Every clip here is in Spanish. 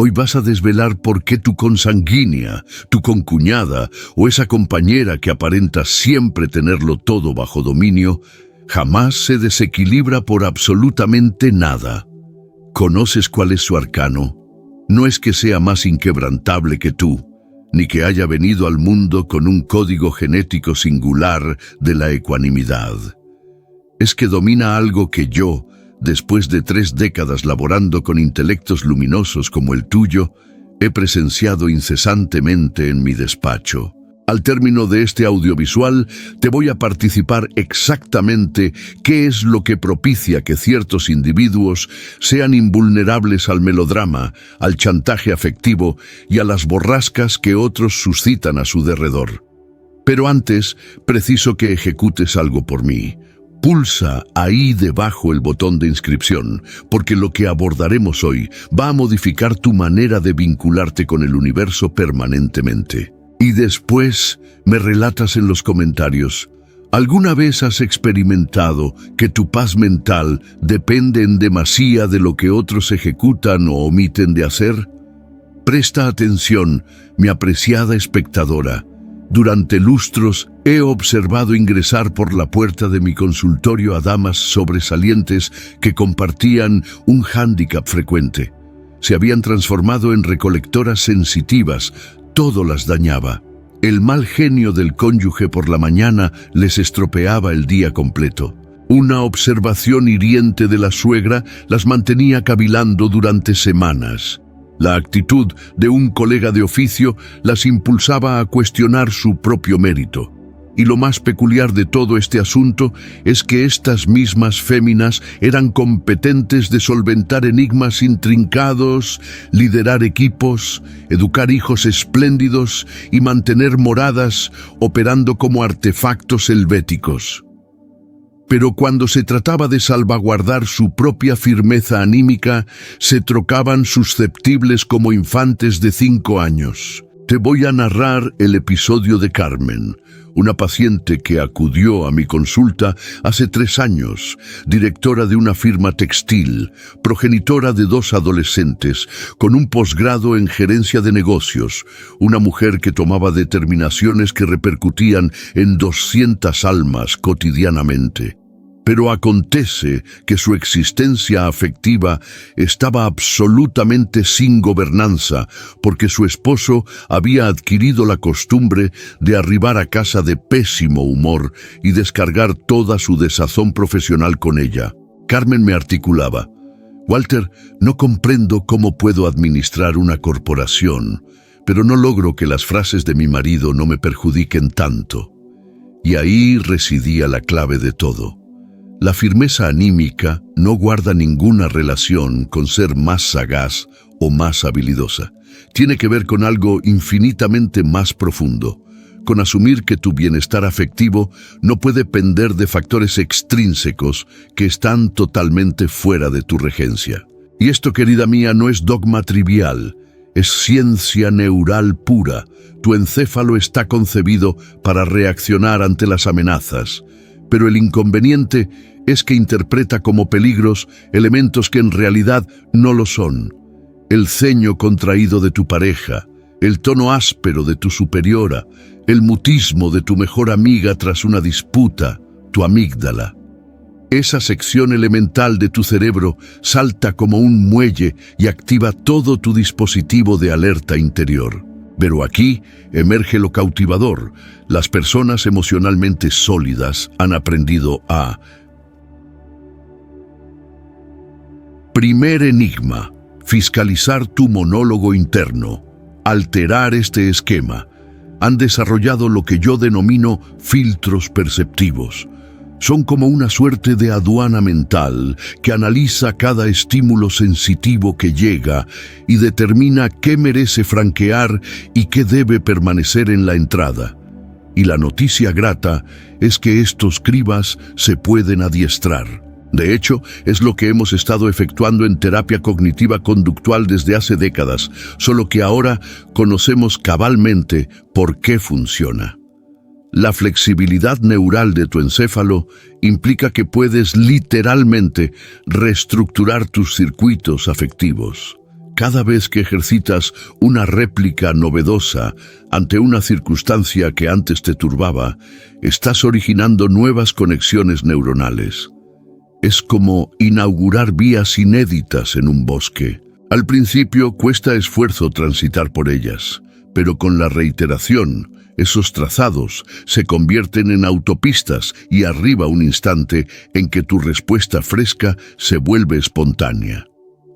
Hoy vas a desvelar por qué tu consanguínea, tu concuñada o esa compañera que aparenta siempre tenerlo todo bajo dominio, jamás se desequilibra por absolutamente nada. ¿Conoces cuál es su arcano? No es que sea más inquebrantable que tú, ni que haya venido al mundo con un código genético singular de la ecuanimidad. Es que domina algo que yo, después de 3 décadas laborando con intelectos luminosos como el tuyo, he presenciado incesantemente en mi despacho. Al término de este audiovisual, te voy a participar exactamente qué es lo que propicia que ciertos individuos sean invulnerables al melodrama, al chantaje afectivo y a las borrascas que otros suscitan a su derredor. Pero antes, preciso que ejecutes algo por mí. Pulsa ahí debajo el botón de inscripción, porque lo que abordaremos hoy va a modificar tu manera de vincularte con el universo permanentemente. Y después me relatas en los comentarios, ¿alguna vez has experimentado que tu paz mental depende en demasía de lo que otros ejecutan o omiten de hacer? Presta atención, mi apreciada espectadora. Durante lustros he observado ingresar por la puerta de mi consultorio a damas sobresalientes que compartían un hándicap frecuente. Se habían transformado en recolectoras sensitivas, todo las dañaba. El mal genio del cónyuge por la mañana les estropeaba el día completo. Una observación hiriente de la suegra las mantenía cavilando durante semanas. La actitud de un colega de oficio las impulsaba a cuestionar su propio mérito. Y lo más peculiar de todo este asunto es que estas mismas féminas eran competentes de solventar enigmas intrincados, liderar equipos, educar hijos espléndidos y mantener moradas operando como artefactos helvéticos. Pero cuando se trataba de salvaguardar su propia firmeza anímica, se trocaban susceptibles como infantes de 5 años. Te voy a narrar el episodio de Carmen, una paciente que acudió a mi consulta hace 3 años, directora de una firma textil, progenitora de 2 adolescentes, con un posgrado en gerencia de negocios, una mujer que tomaba determinaciones que repercutían en 200 almas cotidianamente. Pero acontece que su existencia afectiva estaba absolutamente sin gobernanza, porque su esposo había adquirido la costumbre de arribar a casa de pésimo humor y descargar toda su desazón profesional con ella. Carmen me articulaba: Walter, no comprendo cómo puedo administrar una corporación, pero no logro que las frases de mi marido no me perjudiquen tanto. Y ahí residía la clave de todo. La firmeza anímica no guarda ninguna relación con ser más sagaz o más habilidosa. Tiene que ver con algo infinitamente más profundo, con asumir que tu bienestar afectivo no puede pender de factores extrínsecos que están totalmente fuera de tu regencia. Y esto, querida mía, no es dogma trivial, es ciencia neural pura. Tu encéfalo está concebido para reaccionar ante las amenazas, pero el inconveniente es que interpreta como peligros elementos que en realidad no lo son. El ceño contraído de tu pareja, el tono áspero de tu superiora, el mutismo de tu mejor amiga tras una disputa, tu amígdala. Esa sección elemental de tu cerebro salta como un muelle y activa todo tu dispositivo de alerta interior. Pero aquí emerge lo cautivador. Las personas emocionalmente sólidas han aprendido a... Primer enigma: fiscalizar tu monólogo interno, alterar este esquema. Han desarrollado lo que yo denomino filtros perceptivos. Son como una suerte de aduana mental que analiza cada estímulo sensitivo que llega y determina qué merece franquear y qué debe permanecer en la entrada. Y la noticia grata es que estos cribas se pueden adiestrar. De hecho, es lo que hemos estado efectuando en terapia cognitiva conductual desde hace décadas, solo que ahora conocemos cabalmente por qué funciona. La flexibilidad neural de tu encéfalo implica que puedes literalmente reestructurar tus circuitos afectivos. cada vez que ejercitas una réplica novedosa ante una circunstancia que antes te turbaba, estás originando nuevas conexiones neuronales. Es como inaugurar vías inéditas en un bosque. Al principio cuesta esfuerzo transitar por ellas, pero con la reiteración, esos trazados se convierten en autopistas y arriba un instante en que tu respuesta fresca se vuelve espontánea.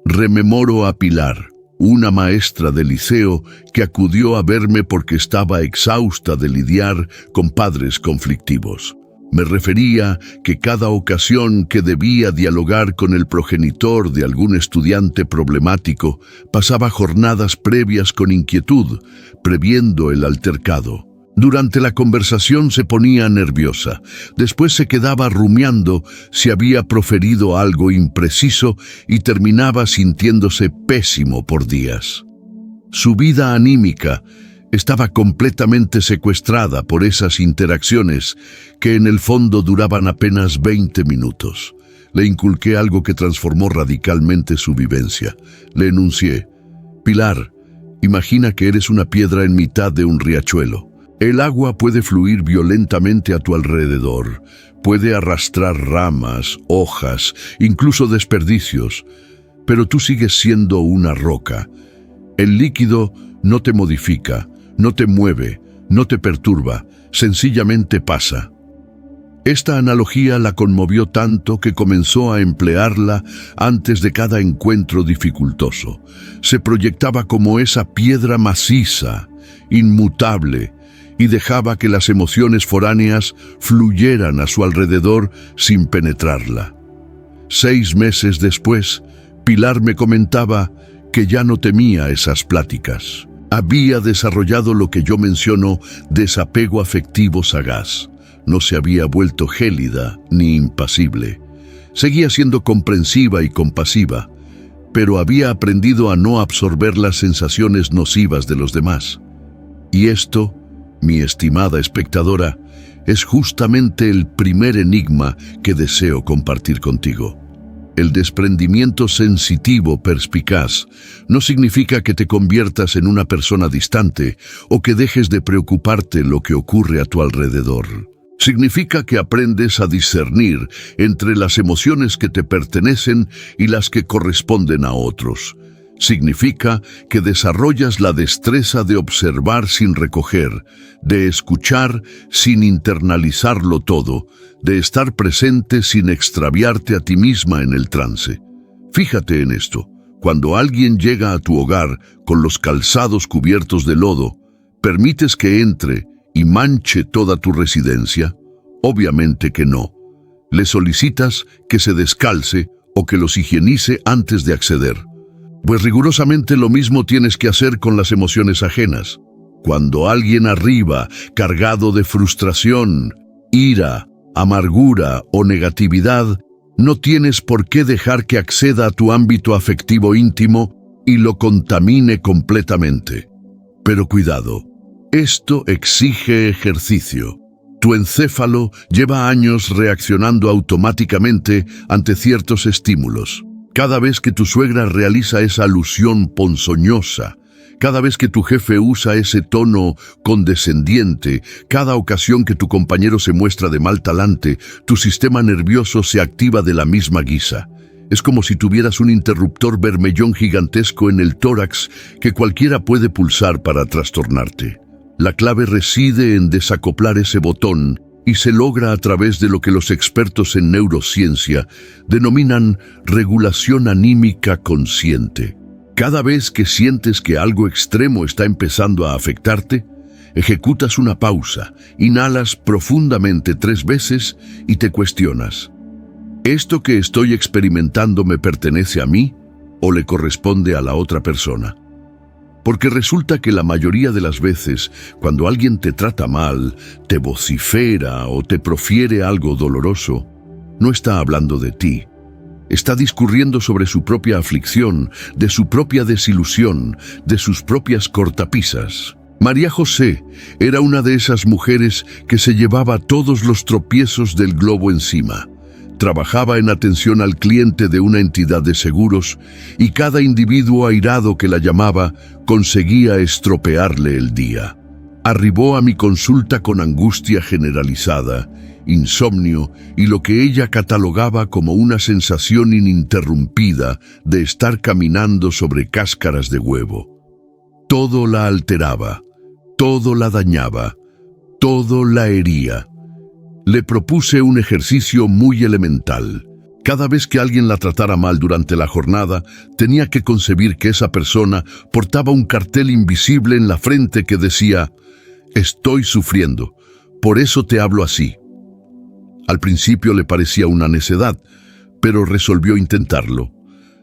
Rememoro a Pilar, una maestra de liceo que acudió a verme porque estaba exhausta de lidiar con padres conflictivos. Me refería que cada ocasión que debía dialogar con el progenitor de algún estudiante problemático, pasaba jornadas previas con inquietud, previendo el altercado. Durante la conversación se ponía nerviosa, después se quedaba rumiando si había proferido algo impreciso y terminaba sintiéndose pésimo por días. Su vida anímica estaba completamente secuestrada por esas interacciones que en el fondo duraban apenas 20 minutos. Le inculqué algo que transformó radicalmente su vivencia. Le enuncié: Pilar, imagina que eres una piedra en mitad de un riachuelo. El agua puede fluir violentamente a tu alrededor, puede arrastrar ramas, hojas, incluso desperdicios, pero tú sigues siendo una roca. El líquido no te modifica, no te mueve, no te perturba, sencillamente pasa. Esta analogía la conmovió tanto que comenzó a emplearla antes de cada encuentro dificultoso. Se proyectaba como esa piedra maciza, inmutable, y dejaba que las emociones foráneas fluyeran a su alrededor sin penetrarla. 6 meses después, Pilar me comentaba que ya no temía esas pláticas. Había desarrollado lo que yo menciono desapego afectivo sagaz. No se había vuelto gélida ni impasible. Seguía siendo comprensiva y compasiva, pero había aprendido a no absorber las sensaciones nocivas de los demás. Y esto, mi estimada espectadora, es justamente el primer enigma que deseo compartir contigo. El desprendimiento sensitivo perspicaz no significa que te conviertas en una persona distante o que dejes de preocuparte lo que ocurre a tu alrededor. Significa que aprendes a discernir entre las emociones que te pertenecen y las que corresponden a otros. Significa que desarrollas la destreza de observar sin recoger, de escuchar sin internalizarlo todo, de estar presente sin extraviarte a ti misma en el trance. Fíjate en esto: cuando alguien llega a tu hogar con los calzados cubiertos de lodo, ¿permites que entre y manche toda tu residencia? Obviamente que no. Le solicitas que se descalce o que los higienice antes de acceder. Pues rigurosamente lo mismo tienes que hacer con las emociones ajenas. Cuando alguien arriba, cargado de frustración, ira, amargura o negatividad, no tienes por qué dejar que acceda a tu ámbito afectivo íntimo y lo contamine completamente. Pero cuidado, esto exige ejercicio. Tu encéfalo lleva años reaccionando automáticamente ante ciertos estímulos. Cada vez que tu suegra realiza esa alusión ponzoñosa, cada vez que tu jefe usa ese tono condescendiente, cada ocasión que tu compañero se muestra de mal talante, tu sistema nervioso se activa de la misma guisa. Es como si tuvieras un interruptor bermellón gigantesco en el tórax que cualquiera puede pulsar para trastornarte. La clave reside en desacoplar ese botón y se logra a través de lo que los expertos en neurociencia denominan regulación anímica consciente. Cada vez que sientes que algo extremo está empezando a afectarte, ejecutas una pausa, inhalas profundamente 3 veces y te cuestionas: ¿esto que estoy experimentando me pertenece a mí o le corresponde a la otra persona? Porque resulta que la mayoría de las veces, cuando alguien te trata mal, te vocifera o te profiere algo doloroso, no está hablando de ti. Está discurriendo sobre su propia aflicción, de su propia desilusión, de sus propias cortapisas. María José era una de esas mujeres que se llevaba todos los tropiezos del globo encima. Trabajaba en atención al cliente de una entidad de seguros y cada individuo airado que la llamaba conseguía estropearle el día. Arribó a mi consulta con angustia generalizada, insomnio y lo que ella catalogaba como una sensación ininterrumpida de estar caminando sobre cáscaras de huevo. Todo la alteraba, todo la dañaba, todo la hería. Le propuse un ejercicio muy elemental. Cada vez que alguien la tratara mal durante la jornada, tenía que concebir que esa persona portaba un cartel invisible en la frente que decía: «Estoy sufriendo, por eso te hablo así». Al principio le parecía una necedad, pero resolvió intentarlo.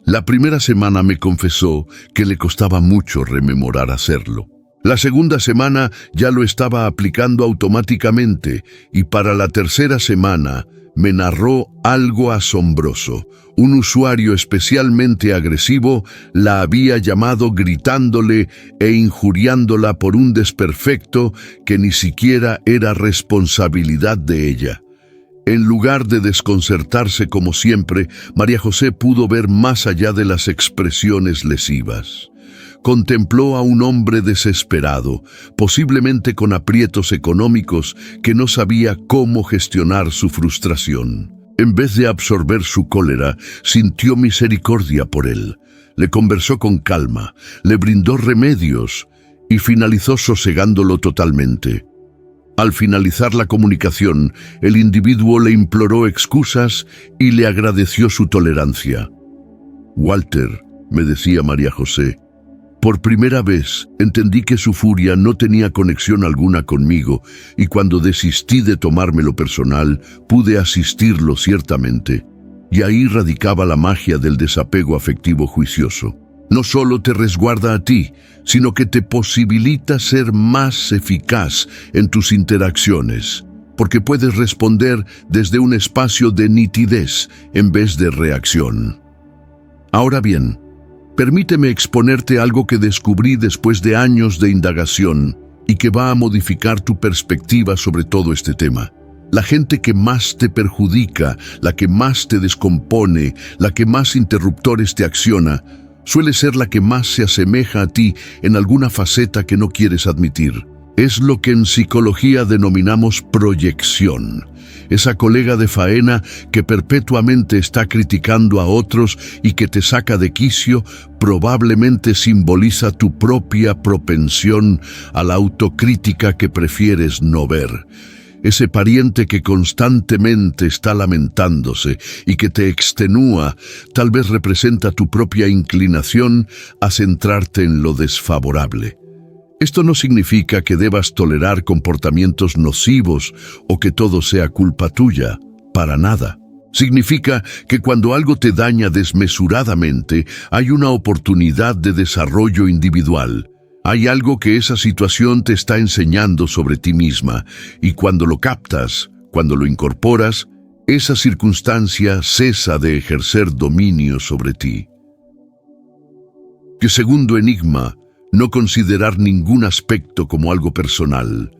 La primera semana me confesó que le costaba mucho rememorar hacerlo. La segunda semana ya lo estaba aplicando automáticamente y para la tercera semana me narró algo asombroso. Un usuario especialmente agresivo la había llamado gritándole e injuriándola por un desperfecto que ni siquiera era responsabilidad de ella. En lugar de desconcertarse como siempre, María José pudo ver más allá de las expresiones lesivas. Contempló a un hombre desesperado, posiblemente con aprietos económicos, que no sabía cómo gestionar su frustración. En vez de absorber su cólera, sintió misericordia por él. Le conversó con calma, le brindó remedios y finalizó sosegándolo totalmente. Al finalizar la comunicación, el individuo le imploró excusas y le agradeció su tolerancia. «Walter», me decía María José, «por primera vez entendí que su furia no tenía conexión alguna conmigo y cuando desistí de tomármelo personal, pude asistirlo ciertamente. Y ahí radicaba la magia del desapego afectivo juicioso. No solo te resguarda a ti, sino que te posibilita ser más eficaz en tus interacciones, porque puedes responder desde un espacio de nitidez en vez de reacción. Ahora bien, permíteme exponerte algo que descubrí después de años de indagación y que va a modificar tu perspectiva sobre todo este tema. La gente que más te perjudica, la que más te descompone, la que más interruptores te acciona, suele ser la que más se asemeja a ti en alguna faceta que no quieres admitir. Es lo que en psicología denominamos proyección. Esa colega de faena que perpetuamente está criticando a otros y que te saca de quicio probablemente simboliza tu propia propensión a la autocrítica que prefieres no ver. Ese pariente que constantemente está lamentándose y que te extenúa, tal vez representa tu propia inclinación a centrarte en lo desfavorable. Esto no significa que debas tolerar comportamientos nocivos o que todo sea culpa tuya, para nada. Significa que cuando algo te daña desmesuradamente, hay una oportunidad de desarrollo individual. Hay algo que esa situación te está enseñando sobre ti misma, y cuando lo captas, cuando lo incorporas, esa circunstancia cesa de ejercer dominio sobre ti. Que segundo enigma, no considerar ningún aspecto como algo personal.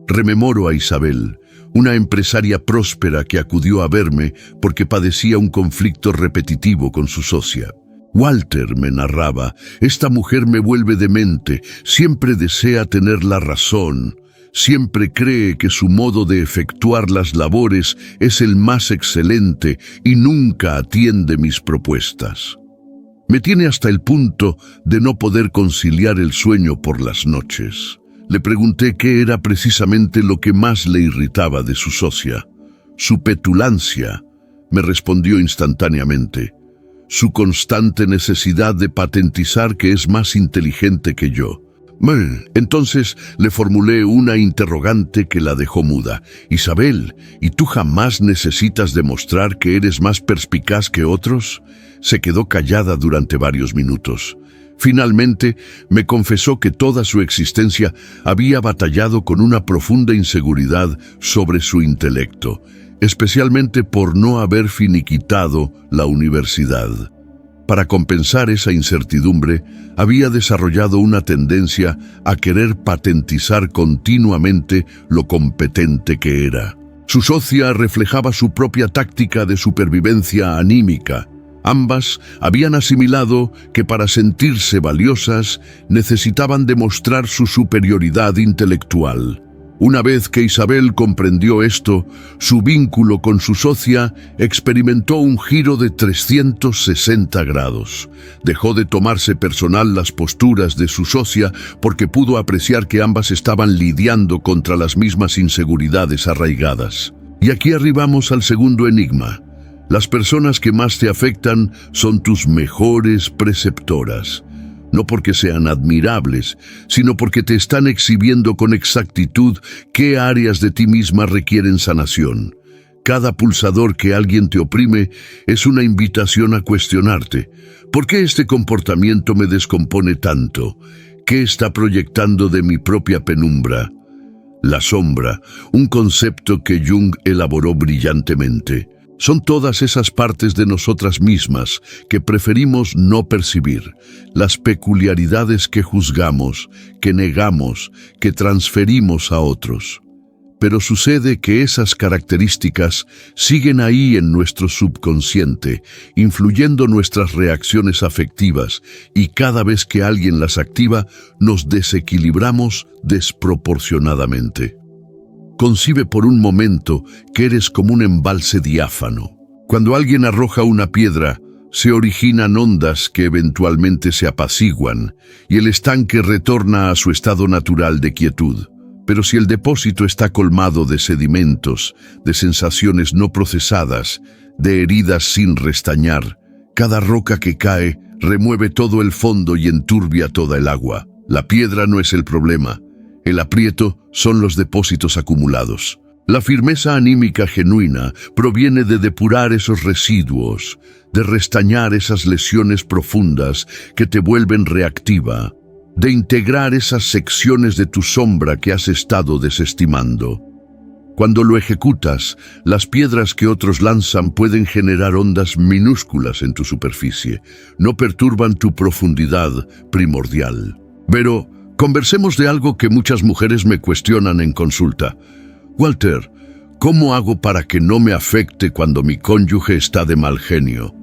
Rememoro a Isabel, una empresaria próspera que acudió a verme porque padecía un conflicto repetitivo con su socia. Walter, me narraba, esta mujer me vuelve demente, siempre desea tener la razón, siempre cree que su modo de efectuar las labores es el más excelente y nunca atiende mis propuestas. Me tiene hasta el punto de no poder conciliar el sueño por las noches. Le pregunté qué era precisamente lo que más le irritaba de su socia. Su petulancia, me respondió instantáneamente. Su constante necesidad de patentizar que es más inteligente que yo. Entonces le formulé una interrogante que la dejó muda. Isabel, ¿y tú jamás necesitas demostrar que eres más perspicaz que otros? Se quedó callada durante varios minutos. Finalmente, me confesó que toda su existencia había batallado con una profunda inseguridad sobre su intelecto, especialmente por no haber finiquitado la universidad. Para compensar esa incertidumbre, había desarrollado una tendencia a querer patentizar continuamente lo competente que era. Su socia reflejaba su propia táctica de supervivencia anímica. Ambas habían asimilado que para sentirse valiosas necesitaban demostrar su superioridad intelectual. Una vez que Isabel comprendió esto, su vínculo con su socia experimentó un giro de 360 grados. Dejó de tomarse personal las posturas de su socia porque pudo apreciar que ambas estaban lidiando contra las mismas inseguridades arraigadas. Y aquí arribamos al segundo enigma. Las personas que más te afectan son tus mejores preceptoras. No porque sean admirables, sino porque te están exhibiendo con exactitud qué áreas de ti misma requieren sanación. Cada pulsador que alguien te oprime es una invitación a cuestionarte. ¿Por qué este comportamiento me descompone tanto? ¿Qué está proyectando de mi propia penumbra? La sombra, un concepto que Jung elaboró brillantemente. Son todas esas partes de nosotras mismas que preferimos no percibir, las peculiaridades que juzgamos, que negamos, que transferimos a otros. Pero sucede que esas características siguen ahí en nuestro subconsciente, influyendo nuestras reacciones afectivas, y cada vez que alguien las activa, nos desequilibramos desproporcionadamente. Concibe por un momento que eres como un embalse diáfano. Cuando alguien arroja una piedra, se originan ondas que eventualmente se apaciguan y el estanque retorna a su estado natural de quietud. Pero si el depósito está colmado de sedimentos, de sensaciones no procesadas, de heridas sin restañar, cada roca que cae remueve todo el fondo y enturbia toda el agua. La piedra no es el problema. El aprieto son los depósitos acumulados. La firmeza anímica genuina proviene de depurar esos residuos, de restañar esas lesiones profundas que te vuelven reactiva, de integrar esas secciones de tu sombra que has estado desestimando. Cuando lo ejecutas, las piedras que otros lanzan pueden generar ondas minúsculas en tu superficie, no perturban tu profundidad primordial. Pero conversemos de algo que muchas mujeres me cuestionan en consulta. Walter, ¿cómo hago para que no me afecte cuando mi cónyuge está de mal genio?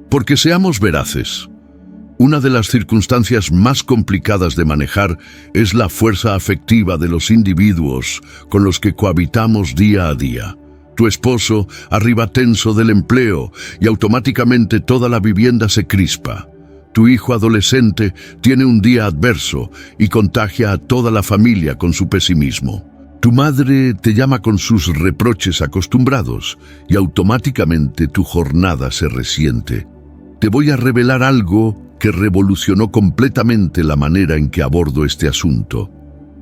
Porque seamos veraces, una de las circunstancias más complicadas de manejar es la fuerza afectiva de los individuos con los que cohabitamos día a día. Tu esposo arriba tenso del empleo y automáticamente toda la vivienda se crispa. Tu hijo adolescente tiene un día adverso y contagia a toda la familia con su pesimismo. Tu madre te llama con sus reproches acostumbrados y automáticamente tu jornada se resiente. Te voy a revelar algo que revolucionó completamente la manera en que abordo este asunto.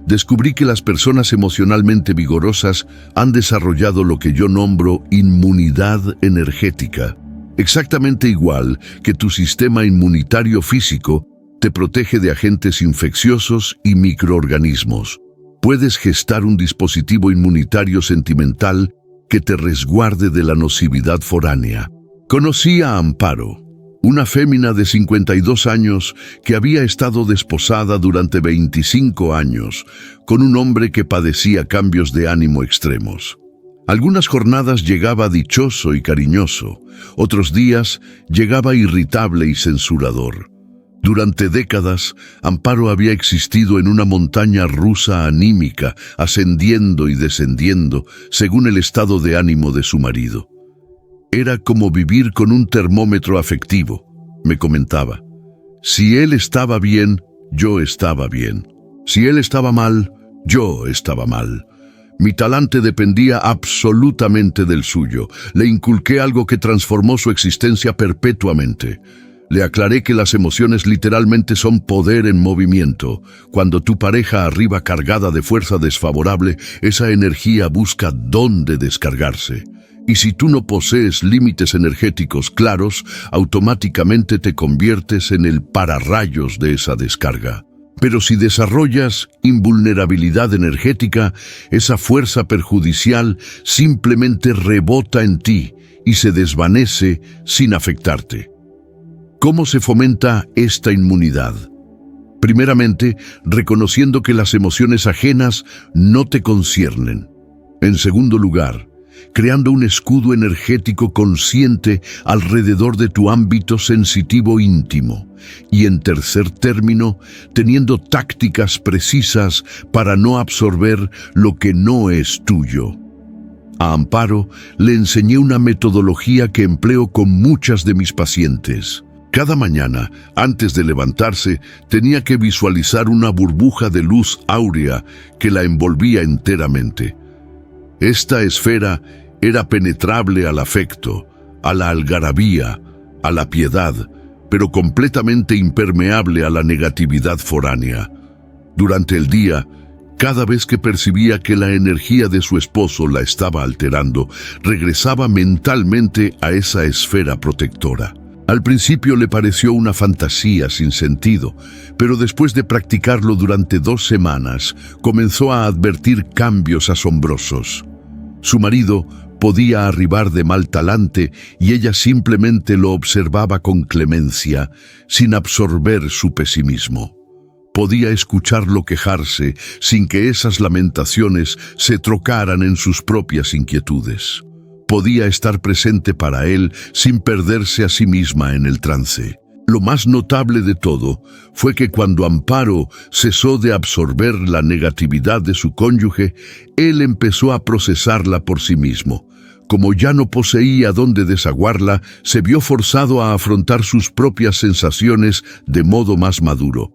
Descubrí que las personas emocionalmente vigorosas han desarrollado lo que yo nombro inmunidad energética. Exactamente igual que tu sistema inmunitario físico te protege de agentes infecciosos y microorganismos. Puedes gestar un dispositivo inmunitario sentimental que te resguarde de la nocividad foránea. Conocí a Amparo, una fémina de 52 años que había estado desposada durante 25 años con un hombre que padecía cambios de ánimo extremos. Algunas jornadas llegaba dichoso y cariñoso, otros días llegaba irritable y censurador. Durante décadas, Amparo había existido en una montaña rusa anímica, ascendiendo y descendiendo según el estado de ánimo de su marido. Era como vivir con un termómetro afectivo, me comentaba. Si él estaba bien, yo estaba bien. Si él estaba mal, yo estaba mal. Mi talante dependía absolutamente del suyo. Le inculqué algo que transformó su existencia perpetuamente. Le aclaré que las emociones literalmente son poder en movimiento. Cuando tu pareja arriba cargada de fuerza desfavorable, esa energía busca dónde descargarse. Y si tú no posees límites energéticos claros, automáticamente te conviertes en el pararrayos de esa descarga. Pero si desarrollas invulnerabilidad energética, esa fuerza perjudicial simplemente rebota en ti y se desvanece sin afectarte. ¿Cómo se fomenta esta inmunidad? Primeramente, reconociendo que las emociones ajenas no te conciernen. En segundo lugar, creando un escudo energético consciente alrededor de tu ámbito sensitivo íntimo. Y en tercer término, teniendo tácticas precisas para no absorber lo que no es tuyo. A Amparo le enseñé una metodología que empleo con muchas de mis pacientes. Cada mañana, antes de levantarse, tenía que visualizar una burbuja de luz áurea que la envolvía enteramente. Esta esfera era penetrable al afecto, a la algarabía, a la piedad, pero completamente impermeable a la negatividad foránea. Durante el día, cada vez que percibía que la energía de su esposo la estaba alterando, regresaba mentalmente a esa esfera protectora. Al principio le pareció una fantasía sin sentido, pero después de practicarlo durante 2 semanas, comenzó a advertir cambios asombrosos. Su marido podía arribar de mal talante y ella simplemente lo observaba con clemencia, sin absorber su pesimismo. Podía escucharlo quejarse sin que esas lamentaciones se trocaran en sus propias inquietudes. Podía estar presente para él sin perderse a sí misma en el trance. Lo más notable de todo fue que cuando Amparo cesó de absorber la negatividad de su cónyuge, él empezó a procesarla por sí mismo. Como ya no poseía dónde desaguarla, se vio forzado a afrontar sus propias sensaciones de modo más maduro.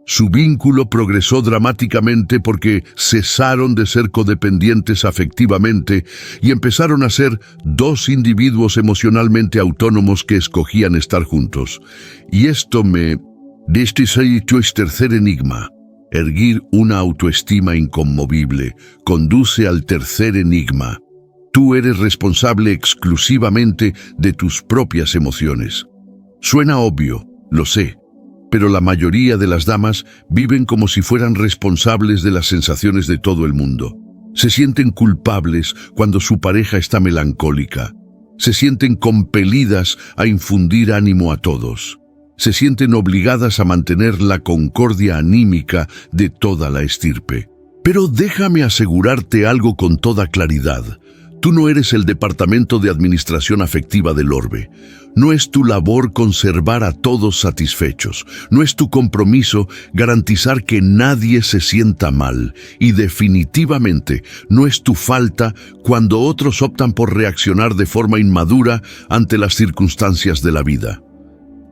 Su vínculo progresó dramáticamente porque cesaron de ser codependientes afectivamente y empezaron a ser 2 individuos emocionalmente autónomos que escogían estar juntos. Y esto Este es el tercer enigma. Erguir una autoestima inconmovible conduce al tercer enigma. Tú eres responsable exclusivamente de tus propias emociones. Suena obvio, lo sé. Pero la mayoría de las damas viven como si fueran responsables de las sensaciones de todo el mundo. Se sienten culpables cuando su pareja está melancólica. Se sienten compelidas a infundir ánimo a todos. Se sienten obligadas a mantener la concordia anímica de toda la estirpe. Pero déjame asegurarte algo con toda claridad. Tú no eres el departamento de administración afectiva del orbe. No es tu labor conservar a todos satisfechos. No es tu compromiso garantizar que nadie se sienta mal. Y definitivamente no es tu falta cuando otros optan por reaccionar de forma inmadura ante las circunstancias de la vida.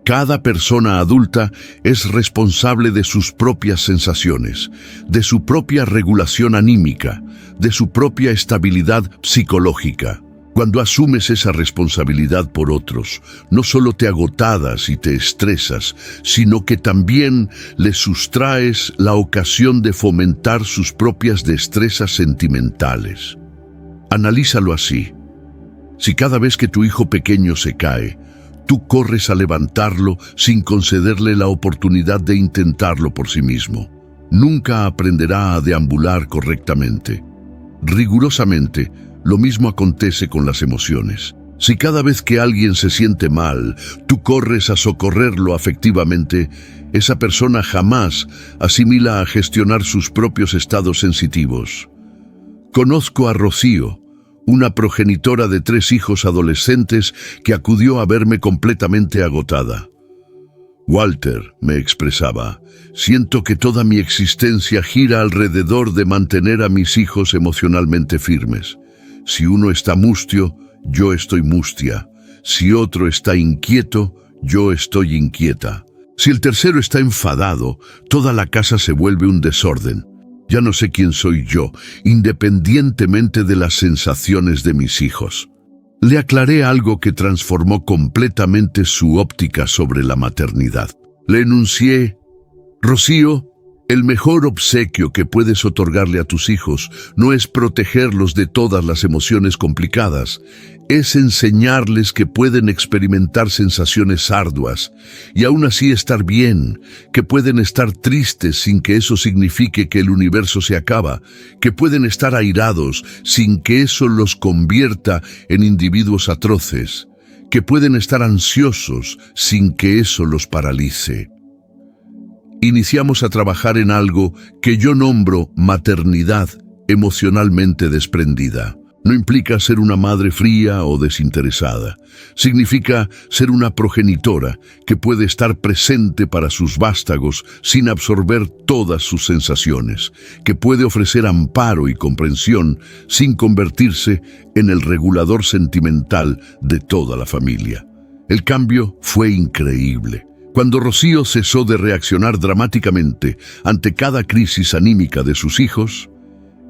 Cada persona adulta es responsable de sus propias sensaciones, de su propia regulación anímica, de su propia estabilidad psicológica. Cuando asumes esa responsabilidad por otros, no solo te agotadas y te estresas, sino que también les sustraes la ocasión de fomentar sus propias destrezas sentimentales. Analízalo así. Si cada vez que tu hijo pequeño se cae, tú corres a levantarlo sin concederle la oportunidad de intentarlo por sí mismo, nunca aprenderá a deambular correctamente. Rigurosamente, lo mismo acontece con las emociones. Si cada vez que alguien se siente mal, tú corres a socorrerlo afectivamente, esa persona jamás asimila a gestionar sus propios estados sensitivos. Conozco a Rocío, una progenitora de 3 hijos adolescentes que acudió a verme completamente agotada. Walter, me expresaba, siento que toda mi existencia gira alrededor de mantener a mis hijos emocionalmente firmes. Si uno está mustio, yo estoy mustia. Si otro está inquieto, yo estoy inquieta. Si el tercero está enfadado, toda la casa se vuelve un desorden. Ya no sé quién soy yo, independientemente de las sensaciones de mis hijos. Le aclaré algo que transformó completamente su óptica sobre la maternidad. Le enuncié: Rocío, el mejor obsequio que puedes otorgarle a tus hijos no es protegerlos de todas las emociones complicadas, es enseñarles que pueden experimentar sensaciones arduas y aún así estar bien, que pueden estar tristes sin que eso signifique que el universo se acaba, que pueden estar airados sin que eso los convierta en individuos atroces, que pueden estar ansiosos sin que eso los paralice. Iniciamos a trabajar en algo que yo nombro maternidad emocionalmente desprendida. No implica ser una madre fría o desinteresada. Significa ser una progenitora que puede estar presente para sus vástagos sin absorber todas sus sensaciones, que puede ofrecer amparo y comprensión sin convertirse en el regulador sentimental de toda la familia. El cambio fue increíble. Cuando Rocío cesó de reaccionar dramáticamente ante cada crisis anímica de sus hijos,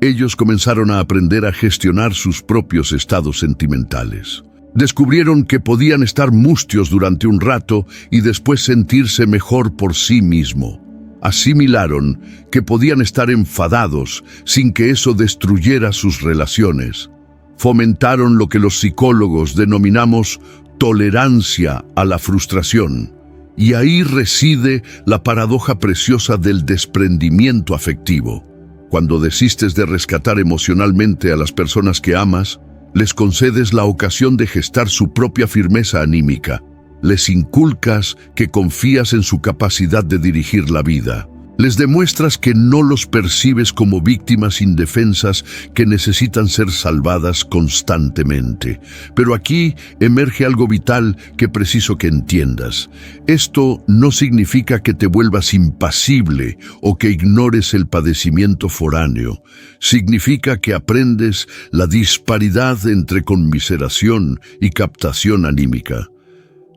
ellos comenzaron a aprender a gestionar sus propios estados sentimentales. Descubrieron que podían estar mustios durante un rato y después sentirse mejor por sí mismo. Asimilaron que podían estar enfadados sin que eso destruyera sus relaciones. Fomentaron lo que los psicólogos denominamos tolerancia a la frustración. Y ahí reside la paradoja preciosa del desprendimiento afectivo. Cuando desistes de rescatar emocionalmente a las personas que amas, les concedes la ocasión de gestar su propia firmeza anímica. Les inculcas que confías en su capacidad de dirigir la vida. Les demuestras que no los percibes como víctimas indefensas que necesitan ser salvadas constantemente. Pero aquí emerge algo vital que preciso que entiendas. Esto no significa que te vuelvas impasible o que ignores el padecimiento foráneo. Significa que aprendes la disparidad entre conmiseración y captación anímica.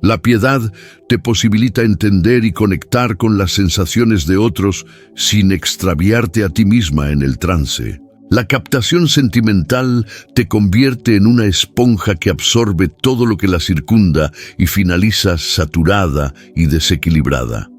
La piedad te posibilita entender y conectar con las sensaciones de otros sin extraviarte a ti misma en el trance. La captación sentimental te convierte en una esponja que absorbe todo lo que la circunda y finaliza saturada y desequilibrada.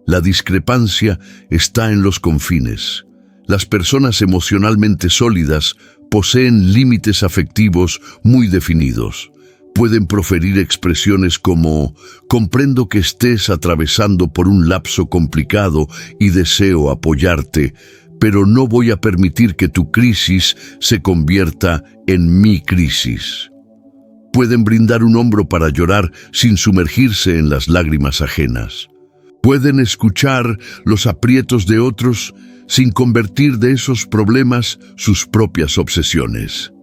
La discrepancia está en los confines. Las personas emocionalmente sólidas poseen límites afectivos muy definidos. Pueden proferir expresiones como «comprendo que estés atravesando por un lapso complicado y deseo apoyarte, pero no voy a permitir que tu crisis se convierta en mi crisis». Pueden brindar un hombro para llorar sin sumergirse en las lágrimas ajenas. Pueden escuchar los aprietos de otros sin convertir de esos problemas sus propias obsesiones.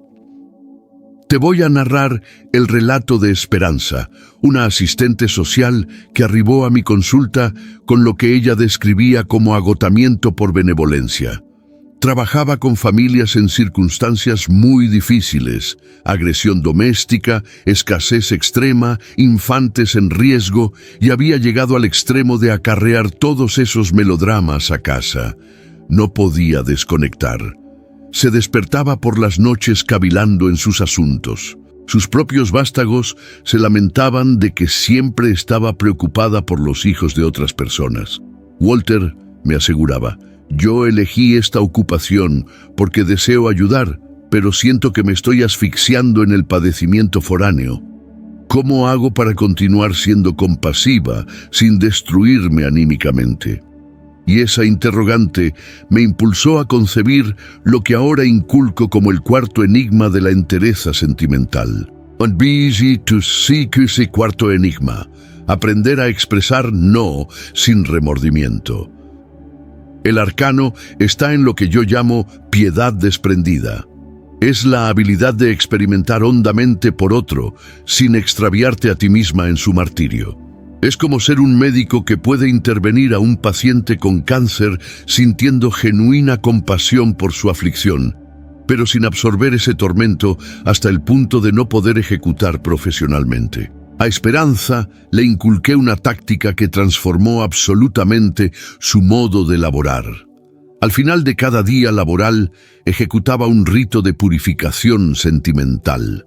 Te voy a narrar el relato de Esperanza, una asistente social que arribó a mi consulta con lo que ella describía como agotamiento por benevolencia. Trabajaba con familias en circunstancias muy difíciles: agresión doméstica, escasez extrema, infantes en riesgo, y había llegado al extremo de acarrear todos esos melodramas a casa. No podía desconectar. Se despertaba por las noches cavilando en sus asuntos. Sus propios vástagos se lamentaban de que siempre estaba preocupada por los hijos de otras personas. Walter me aseguraba: «Yo elegí esta ocupación porque deseo ayudar, pero siento que me estoy asfixiando en el padecimiento foráneo. ¿Cómo hago para continuar siendo compasiva sin destruirme anímicamente?». Y esa interrogante me impulsó a concebir lo que ahora inculco como el cuarto enigma de la entereza sentimental. Un busy to seek ese cuarto enigma: aprender a expresar no sin remordimiento. El arcano está en lo que yo llamo piedad desprendida. Es la habilidad de experimentar hondamente por otro sin extraviarte a ti misma en su martirio. Es como ser un médico que puede intervenir a un paciente con cáncer sintiendo genuina compasión por su aflicción, pero sin absorber ese tormento hasta el punto de no poder ejecutar profesionalmente. A Esperanza le inculqué una táctica que transformó absolutamente su modo de laborar. Al final de cada día laboral, ejecutaba un rito de purificación sentimental.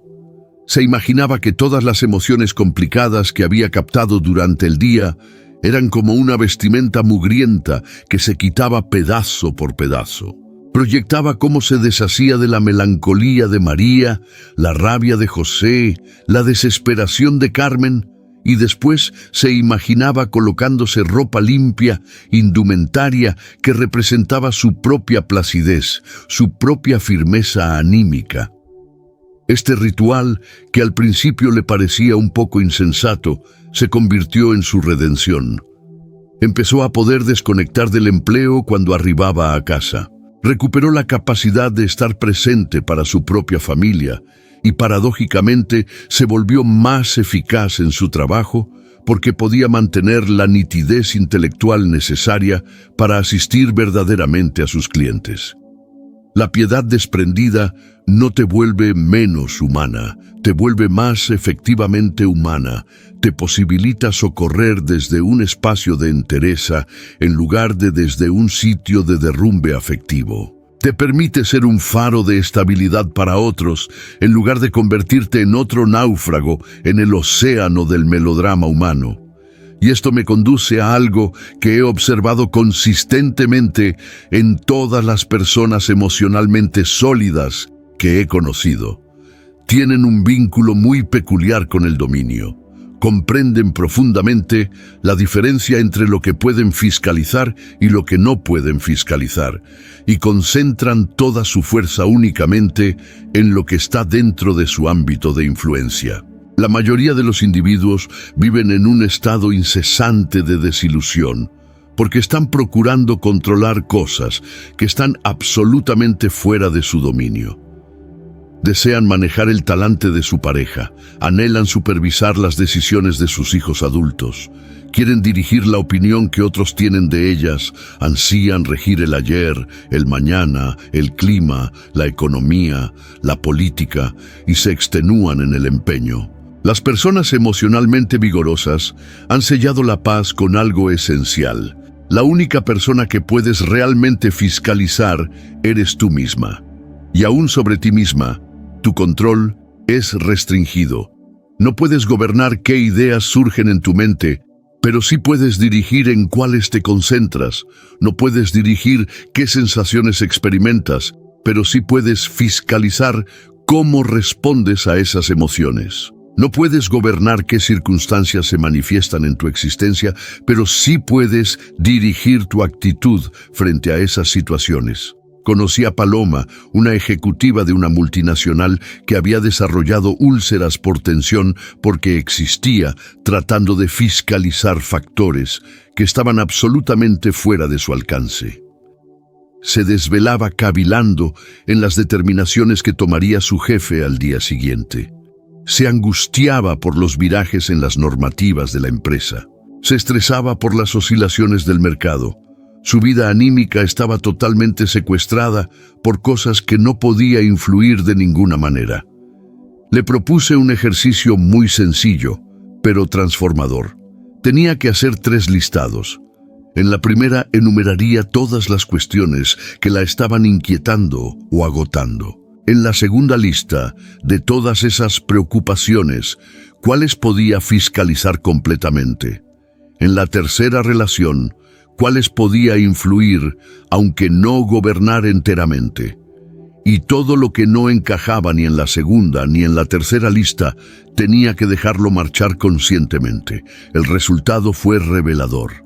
Se imaginaba que todas las emociones complicadas que había captado durante el día eran como una vestimenta mugrienta que se quitaba pedazo por pedazo. Proyectaba cómo se deshacía de la melancolía de María, la rabia de José, la desesperación de Carmen, y después se imaginaba colocándose ropa limpia, indumentaria que representaba su propia placidez, su propia firmeza anímica. Este ritual, que al principio le parecía un poco insensato, se convirtió en su redención. Empezó a poder desconectar del empleo cuando arribaba a casa. Recuperó la capacidad de estar presente para su propia familia y paradójicamente se volvió más eficaz en su trabajo porque podía mantener la nitidez intelectual necesaria para asistir verdaderamente a sus clientes. La piedad desprendida no te vuelve menos humana, te vuelve más efectivamente humana, te posibilita socorrer desde un espacio de entereza en lugar de desde un sitio de derrumbe afectivo. Te permite ser un faro de estabilidad para otros, en lugar de convertirte en otro náufrago en el océano del melodrama humano. Y esto me conduce a algo que he observado consistentemente en todas las personas emocionalmente sólidas que he conocido. Tienen un vínculo muy peculiar con el dominio. Comprenden profundamente la diferencia entre lo que pueden fiscalizar y lo que no pueden fiscalizar, y concentran toda su fuerza únicamente en lo que está dentro de su ámbito de influencia. La mayoría de los individuos viven en un estado incesante de desilusión, porque están procurando controlar cosas que están absolutamente fuera de su dominio. Desean manejar el talante de su pareja, anhelan supervisar las decisiones de sus hijos adultos, quieren dirigir la opinión que otros tienen de ellas, ansían regir el ayer, el mañana, el clima, la economía, la política y se extenúan en el empeño. Las personas emocionalmente vigorosas han sellado la paz con algo esencial. La única persona que puedes realmente fiscalizar eres tú misma. Y aún sobre ti misma, tu control es restringido. No puedes gobernar qué ideas surgen en tu mente, pero sí puedes dirigir en cuáles te concentras. No puedes dirigir qué sensaciones experimentas, pero sí puedes fiscalizar cómo respondes a esas emociones. No puedes gobernar qué circunstancias se manifiestan en tu existencia, pero sí puedes dirigir tu actitud frente a esas situaciones. Conocí a Paloma, una ejecutiva de una multinacional que había desarrollado úlceras por tensión porque existía tratando de fiscalizar factores que estaban absolutamente fuera de su alcance. Se desvelaba cavilando en las determinaciones que tomaría su jefe al día siguiente. Se angustiaba por los virajes en las normativas de la empresa. Se estresaba por las oscilaciones del mercado. Su vida anímica estaba totalmente secuestrada por cosas que no podía influir de ninguna manera. Le propuse un ejercicio muy sencillo, pero transformador. Tenía que hacer 3 listados. En la primera enumeraría todas las cuestiones que la estaban inquietando o agotando. En la segunda lista, de todas esas preocupaciones, ¿cuáles podía fiscalizar completamente? En la tercera relación, ¿cuáles podía influir, aunque no gobernar enteramente? Y todo lo que no encajaba ni en la segunda ni en la tercera lista, tenía que dejarlo marchar conscientemente. El resultado fue revelador.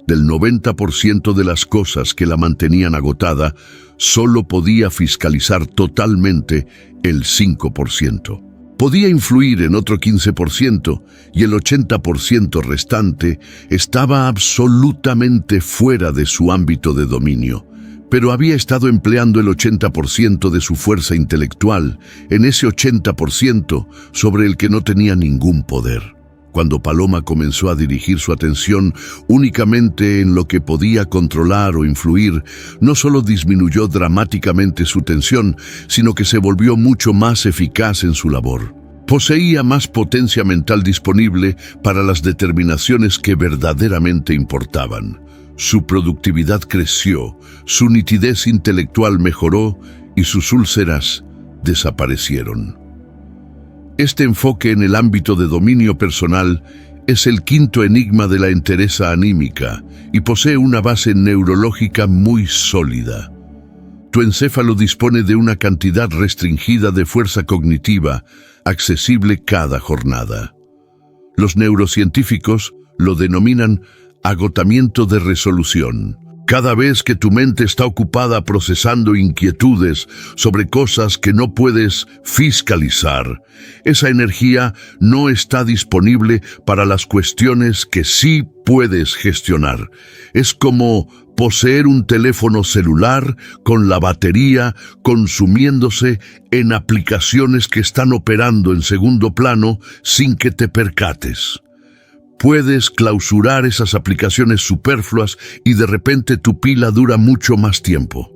Del 90% de las cosas que la mantenían agotada, solo podía fiscalizar totalmente el 5%. Podía influir en otro 15% y el 80% restante estaba absolutamente fuera de su ámbito de dominio, pero había estado empleando el 80% de su fuerza intelectual en ese 80% sobre el que no tenía ningún poder. Cuando Paloma comenzó a dirigir su atención únicamente en lo que podía controlar o influir, no solo disminuyó dramáticamente su tensión, sino que se volvió mucho más eficaz en su labor. Poseía más potencia mental disponible para las determinaciones que verdaderamente importaban. Su productividad creció, su nitidez intelectual mejoró y sus úlceras desaparecieron. Este enfoque en el ámbito de dominio personal es el quinto enigma de la entereza anímica y posee una base neurológica muy sólida. Tu encéfalo dispone de una cantidad restringida de fuerza cognitiva accesible cada jornada. Los neurocientíficos lo denominan agotamiento de resolución. Cada vez que tu mente está ocupada procesando inquietudes sobre cosas que no puedes fiscalizar, esa energía no está disponible para las cuestiones que sí puedes gestionar. Es como poseer un teléfono celular con la batería consumiéndose en aplicaciones que están operando en segundo plano sin que te percates. Puedes clausurar esas aplicaciones superfluas y de repente tu pila dura mucho más tiempo.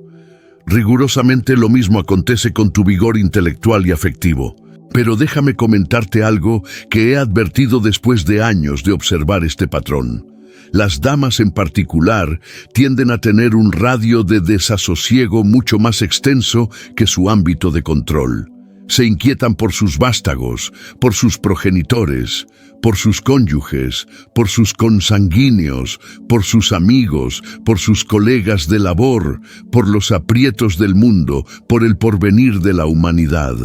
Rigurosamente lo mismo acontece con tu vigor intelectual y afectivo. Pero déjame comentarte algo que he advertido después de años de observar este patrón. Las damas en particular tienden a tener un radio de desasosiego mucho más extenso que su ámbito de control. Se inquietan por sus vástagos, por sus progenitores, por sus cónyuges, por sus consanguíneos, por sus amigos, por sus colegas de labor, por los aprietos del mundo, por el porvenir de la humanidad.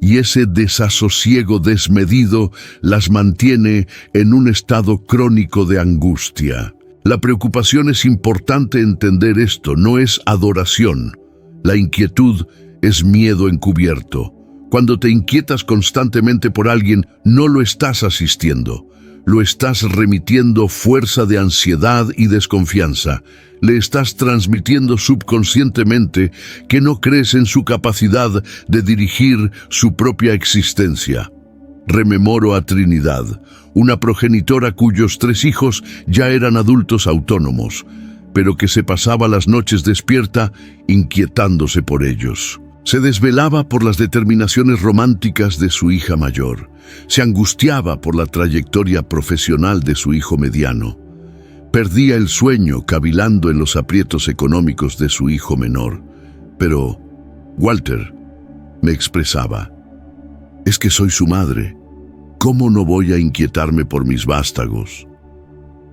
Y ese desasosiego desmedido las mantiene en un estado crónico de angustia. La preocupación es importante entender esto, no es adoración. La inquietud es miedo encubierto. Cuando te inquietas constantemente por alguien, no lo estás asistiendo. Lo estás remitiendo fuerza de ansiedad y desconfianza. Le estás transmitiendo subconscientemente que no crees en su capacidad de dirigir su propia existencia. Rememoro a Trinidad, una progenitora cuyos 3 hijos ya eran adultos autónomos, pero que se pasaba las noches despierta inquietándose por ellos. Se desvelaba por las determinaciones románticas de su hija mayor. Se angustiaba por la trayectoria profesional de su hijo mediano. Perdía el sueño cavilando en los aprietos económicos de su hijo menor. Pero, Walter, me expresaba, es que soy su madre. ¿Cómo no voy a inquietarme por mis vástagos?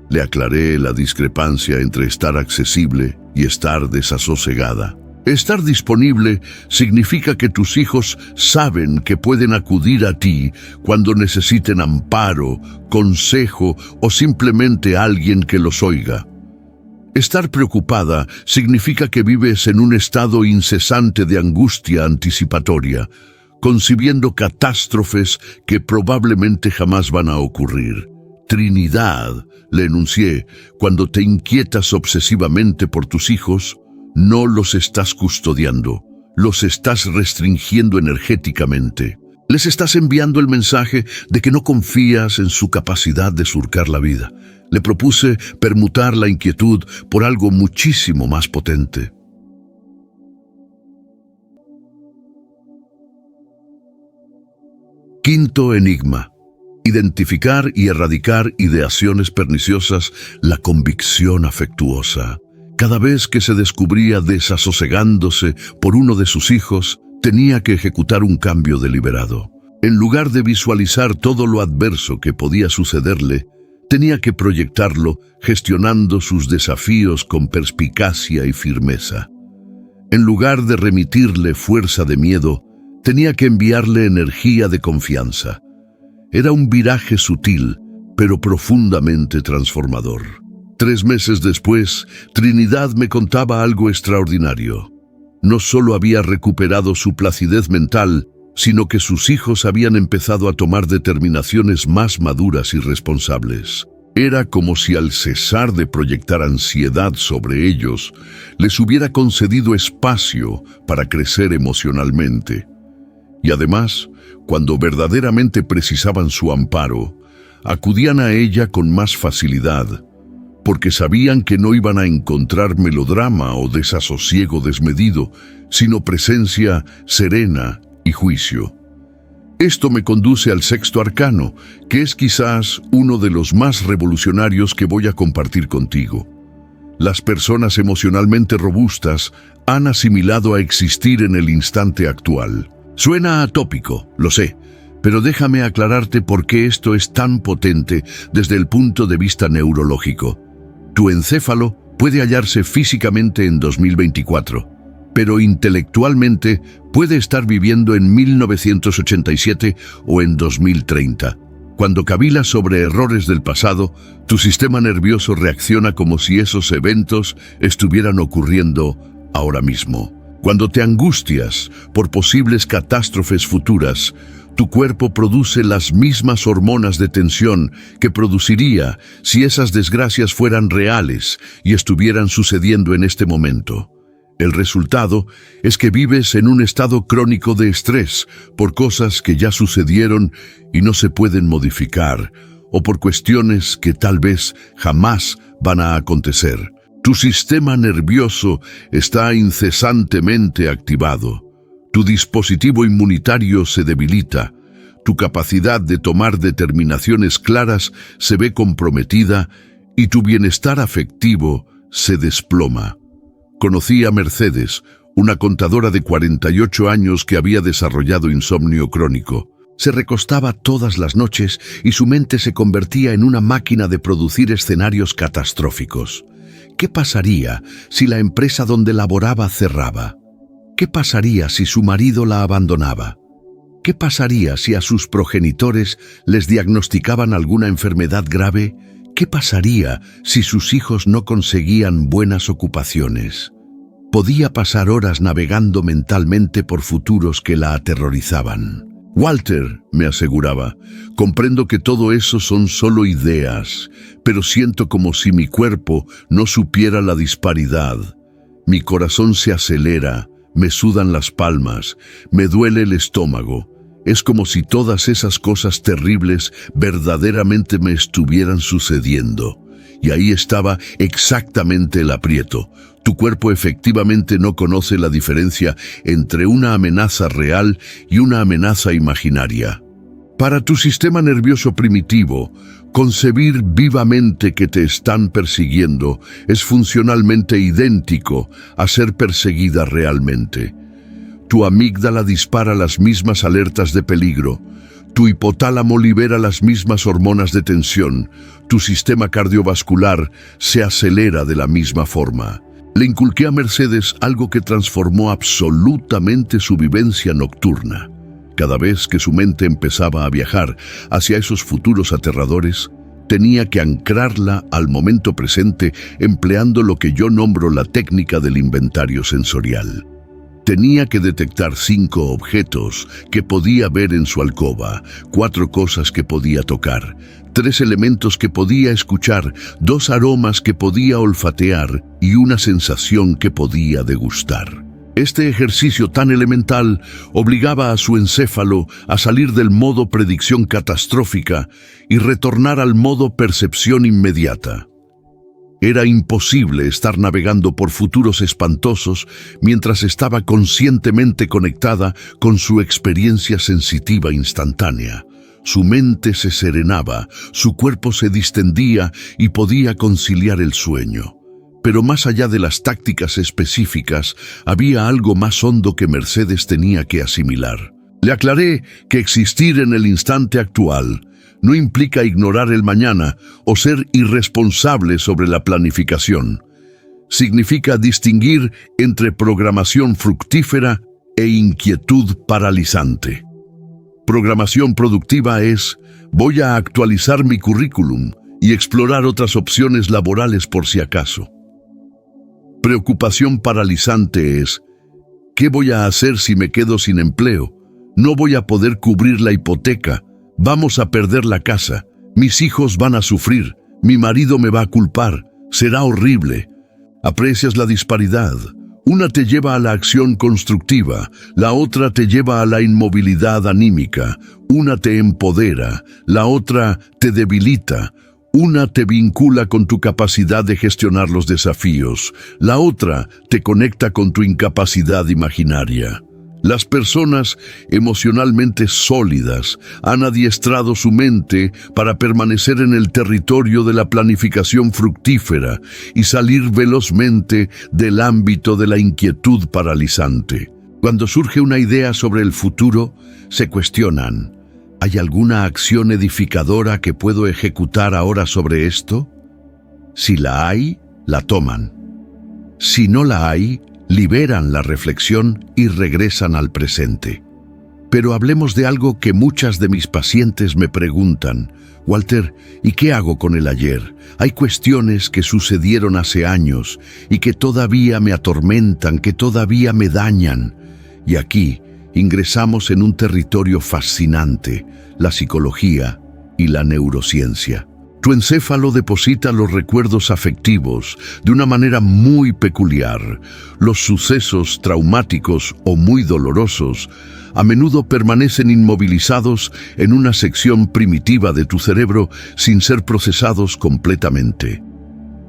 Le aclaré la discrepancia entre estar accesible y estar desasosegada. Estar disponible significa que tus hijos saben que pueden acudir a ti cuando necesiten amparo, consejo o simplemente alguien que los oiga. Estar preocupada significa que vives en un estado incesante de angustia anticipatoria, concibiendo catástrofes que probablemente jamás van a ocurrir. Trinidad, le enuncié, cuando te inquietas obsesivamente por tus hijos, no los estás custodiando, los estás restringiendo energéticamente. Les estás enviando el mensaje de que no confías en su capacidad de surcar la vida. Le propuse permutar la inquietud por algo muchísimo más potente. Quinto enigma. Identificar y erradicar ideaciones perniciosas, la convicción afectuosa. Cada vez que se descubría desasosegándose por uno de sus hijos, tenía que ejecutar un cambio deliberado. En lugar de visualizar todo lo adverso que podía sucederle, tenía que proyectarlo gestionando sus desafíos con perspicacia y firmeza. En lugar de remitirle fuerza de miedo, tenía que enviarle energía de confianza. Era un viraje sutil, pero profundamente transformador. 3 meses después, Trinidad me contaba algo extraordinario. No solo había recuperado su placidez mental, sino que sus hijos habían empezado a tomar determinaciones más maduras y responsables. Era como si al cesar de proyectar ansiedad sobre ellos, les hubiera concedido espacio para crecer emocionalmente. Y además, cuando verdaderamente precisaban su amparo, acudían a ella con más facilidad, porque sabían que no iban a encontrar melodrama o desasosiego desmedido, sino presencia serena y juicio. Esto me conduce al sexto arcano, que es quizás uno de los más revolucionarios que voy a compartir contigo. Las personas emocionalmente robustas han asimilado a existir en el instante actual. Suena atópico, lo sé, pero déjame aclararte por qué esto es tan potente desde el punto de vista neurológico. Tu encéfalo puede hallarse físicamente en 2024, pero intelectualmente puede estar viviendo en 1987 o en 2030. Cuando cavilas sobre errores del pasado, tu sistema nervioso reacciona como si esos eventos estuvieran ocurriendo ahora mismo. Cuando te angustias por posibles catástrofes futuras, tu cuerpo produce las mismas hormonas de tensión que produciría si esas desgracias fueran reales y estuvieran sucediendo en este momento. El resultado es que vives en un estado crónico de estrés por cosas que ya sucedieron y no se pueden modificar, o por cuestiones que tal vez jamás van a acontecer. Tu sistema nervioso está incesantemente activado. Tu dispositivo inmunitario se debilita. Tu capacidad de tomar determinaciones claras se ve comprometida y tu bienestar afectivo se desploma. Conocí a Mercedes, una contadora de 48 años que había desarrollado insomnio crónico. Se recostaba todas las noches y su mente se convertía en una máquina de producir escenarios catastróficos. ¿Qué pasaría si la empresa donde laboraba cerraba? ¿Qué pasaría si su marido la abandonaba? ¿Qué pasaría si a sus progenitores les diagnosticaban alguna enfermedad grave? ¿Qué pasaría si sus hijos no conseguían buenas ocupaciones? Podía pasar horas navegando mentalmente por futuros que la aterrorizaban. Walter, me aseguraba, comprendo que todo eso son solo ideas, pero siento como si mi cuerpo no supiera la disparidad. Mi corazón se acelera, me sudan las palmas, me duele el estómago. Es como si todas esas cosas terribles verdaderamente me estuvieran sucediendo. Y ahí estaba exactamente el aprieto. Tu cuerpo efectivamente no conoce la diferencia entre una amenaza real y una amenaza imaginaria. Para tu sistema nervioso primitivo, concebir vivamente que te están persiguiendo es funcionalmente idéntico a ser perseguida realmente. Tu amígdala dispara las mismas alertas de peligro. Tu hipotálamo libera las mismas hormonas de tensión. Tu sistema cardiovascular se acelera de la misma forma. Le inculqué a Mercedes algo que transformó absolutamente su vivencia nocturna. Cada vez que su mente empezaba a viajar hacia esos futuros aterradores, tenía que anclarla al momento presente empleando lo que yo nombro la técnica del inventario sensorial. Tenía que detectar 5 objetos que podía ver en su alcoba, 4 cosas que podía tocar, 3 elementos que podía escuchar, 2 aromas que podía olfatear y una sensación que podía degustar. Este ejercicio tan elemental obligaba a su encéfalo a salir del modo predicción catastrófica y retornar al modo percepción inmediata. Era imposible estar navegando por futuros espantosos mientras estaba conscientemente conectada con su experiencia sensitiva instantánea. Su mente se serenaba, su cuerpo se distendía y podía conciliar el sueño. Pero más allá de las tácticas específicas, había algo más hondo que Mercedes tenía que asimilar. Le aclaré que existir en el instante actual no implica ignorar el mañana o ser irresponsable sobre la planificación. Significa distinguir entre programación fructífera e inquietud paralizante. Programación productiva es: voy a actualizar mi currículum y explorar otras opciones laborales por si acaso. Preocupación paralizante es: ¿qué voy a hacer si me quedo sin empleo? No voy a poder cubrir la hipoteca. Vamos a perder la casa, mis hijos van a sufrir, mi marido me va a culpar, será horrible. Aprecias la disparidad. Una te lleva a la acción constructiva, la otra te lleva a la inmovilidad anímica, una te empodera, la otra te debilita, una te vincula con tu capacidad de gestionar los desafíos, la otra te conecta con tu incapacidad imaginaria. Las personas emocionalmente sólidas han adiestrado su mente para permanecer en el territorio de la planificación fructífera y salir velozmente del ámbito de la inquietud paralizante. Cuando surge una idea sobre el futuro, se cuestionan: ¿hay alguna acción edificadora que puedo ejecutar ahora sobre esto? Si la hay, la toman. Si no la hay, liberan la reflexión y regresan al presente. Pero hablemos de algo que muchas de mis pacientes me preguntan. Walter, ¿y qué hago con el ayer? Hay cuestiones que sucedieron hace años y que todavía me atormentan, que todavía me dañan. Y aquí ingresamos en un territorio fascinante, la psicología y la neurociencia. Tu encéfalo deposita los recuerdos afectivos de una manera muy peculiar. Los sucesos traumáticos o muy dolorosos a menudo permanecen inmovilizados en una sección primitiva de tu cerebro sin ser procesados completamente.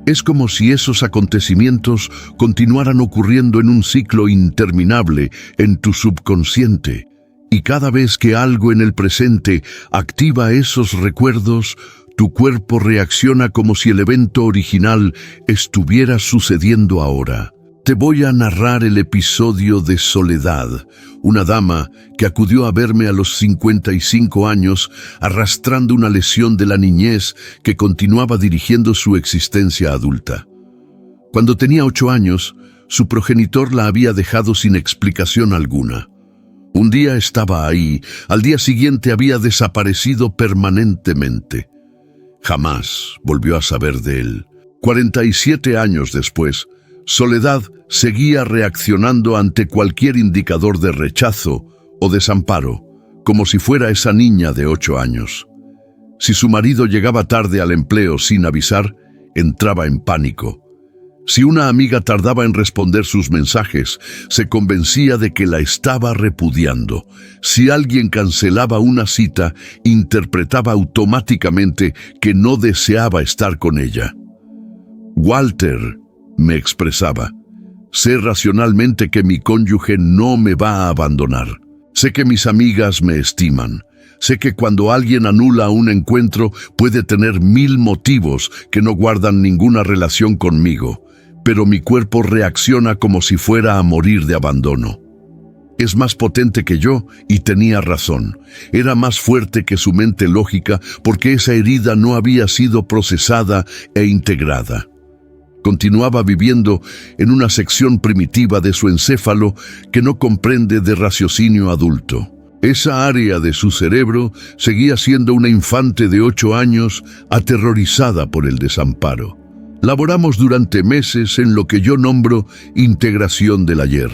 Es como si esos acontecimientos continuaran ocurriendo en un ciclo interminable en tu subconsciente. Y cada vez que algo en el presente activa esos recuerdos, tu cuerpo reacciona como si el evento original estuviera sucediendo ahora. Te voy a narrar el episodio de Soledad, una dama que acudió a verme a los 55 años arrastrando una lesión de la niñez que continuaba dirigiendo su existencia adulta. Cuando tenía 8 años, su progenitor la había dejado sin explicación alguna. Un día estaba ahí, al día siguiente había desaparecido permanentemente. Jamás volvió a saber de él. 47 años después, Soledad seguía reaccionando ante cualquier indicador de rechazo o desamparo, como si fuera esa niña de 8 años. Si su marido llegaba tarde al empleo sin avisar, entraba en pánico. Si una amiga tardaba en responder sus mensajes, se convencía de que la estaba repudiando. Si alguien cancelaba una cita, interpretaba automáticamente que no deseaba estar con ella. Walter, me expresaba, sé racionalmente que mi cónyuge no me va a abandonar. Sé que mis amigas me estiman. Sé que cuando alguien anula un encuentro puede tener 1000 motivos que no guardan ninguna relación conmigo, pero mi cuerpo reacciona como si fuera a morir de abandono. Es más potente que yo y tenía razón. Era más fuerte que su mente lógica porque esa herida no había sido procesada e integrada. Continuaba viviendo en una sección primitiva de su encéfalo que no comprende de raciocinio adulto. Esa área de su cerebro seguía siendo una infante de 8 años aterrorizada por el desamparo. Laboramos durante meses en lo que yo nombro integración del ayer.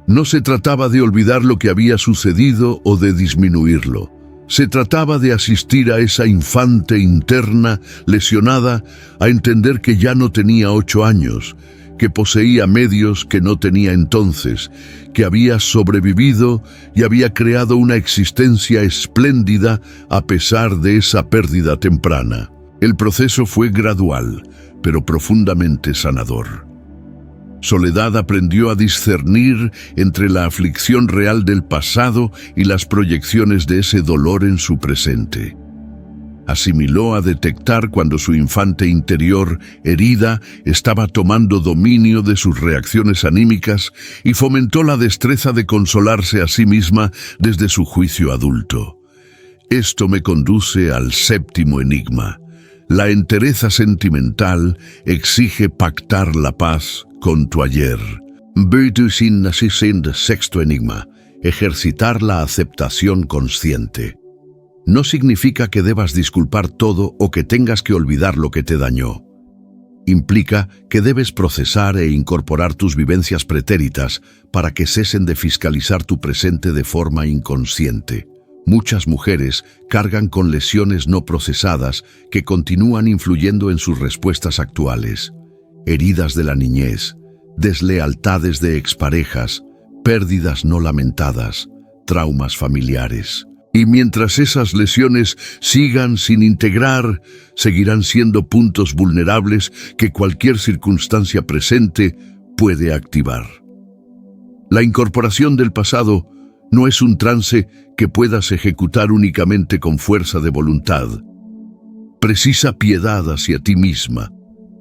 No se trataba de olvidar lo que había sucedido o de disminuirlo. Se trataba de asistir a esa infante interna lesionada a entender que ya no tenía 8 años, que poseía medios que no tenía entonces, que había sobrevivido y había creado una existencia espléndida a pesar de esa pérdida temprana. El proceso fue gradual, pero profundamente sanador. Soledad aprendió a discernir entre la aflicción real del pasado y las proyecciones de ese dolor en su presente. Asimiló a detectar cuando su infante interior, herida, estaba tomando dominio de sus reacciones anímicas y fomentó la destreza de consolarse a sí misma desde su juicio adulto. Esto me conduce al 7º enigma. La entereza sentimental exige pactar la paz con tu ayer. Sexto enigma. Ejercitar la aceptación consciente. No significa que debas disculpar todo o que tengas que olvidar lo que te dañó. Implica que debes procesar e incorporar tus vivencias pretéritas para que cesen de fiscalizar tu presente de forma inconsciente. Muchas mujeres cargan con lesiones no procesadas que continúan influyendo en sus respuestas actuales. Heridas de la niñez, deslealtades de exparejas, pérdidas no lamentadas, traumas familiares. Y mientras esas lesiones sigan sin integrar, seguirán siendo puntos vulnerables que cualquier circunstancia presente puede activar. La incorporación del pasado no es un trance que puedas ejecutar únicamente con fuerza de voluntad. Precisa piedad hacia ti misma,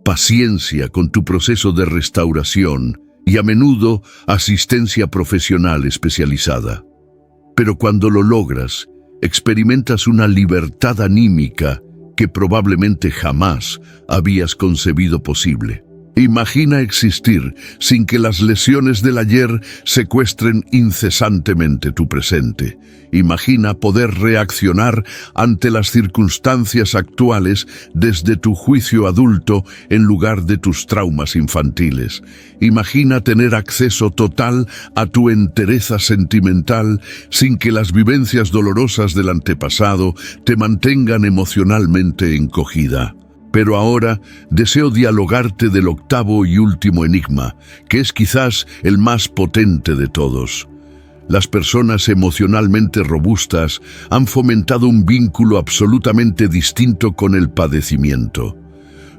paciencia con tu proceso de restauración y a menudo asistencia profesional especializada. Pero cuando lo logras, experimentas una libertad anímica que probablemente jamás habías concebido posible. Imagina existir sin que las lesiones del ayer secuestren incesantemente tu presente. Imagina poder reaccionar ante las circunstancias actuales desde tu juicio adulto en lugar de tus traumas infantiles. Imagina tener acceso total a tu entereza sentimental sin que las vivencias dolorosas del antepasado te mantengan emocionalmente encogida. Pero ahora deseo dialogarte del octavo y último enigma, que es quizás el más potente de todos. Las personas emocionalmente robustas han fomentado un vínculo absolutamente distinto con el padecimiento.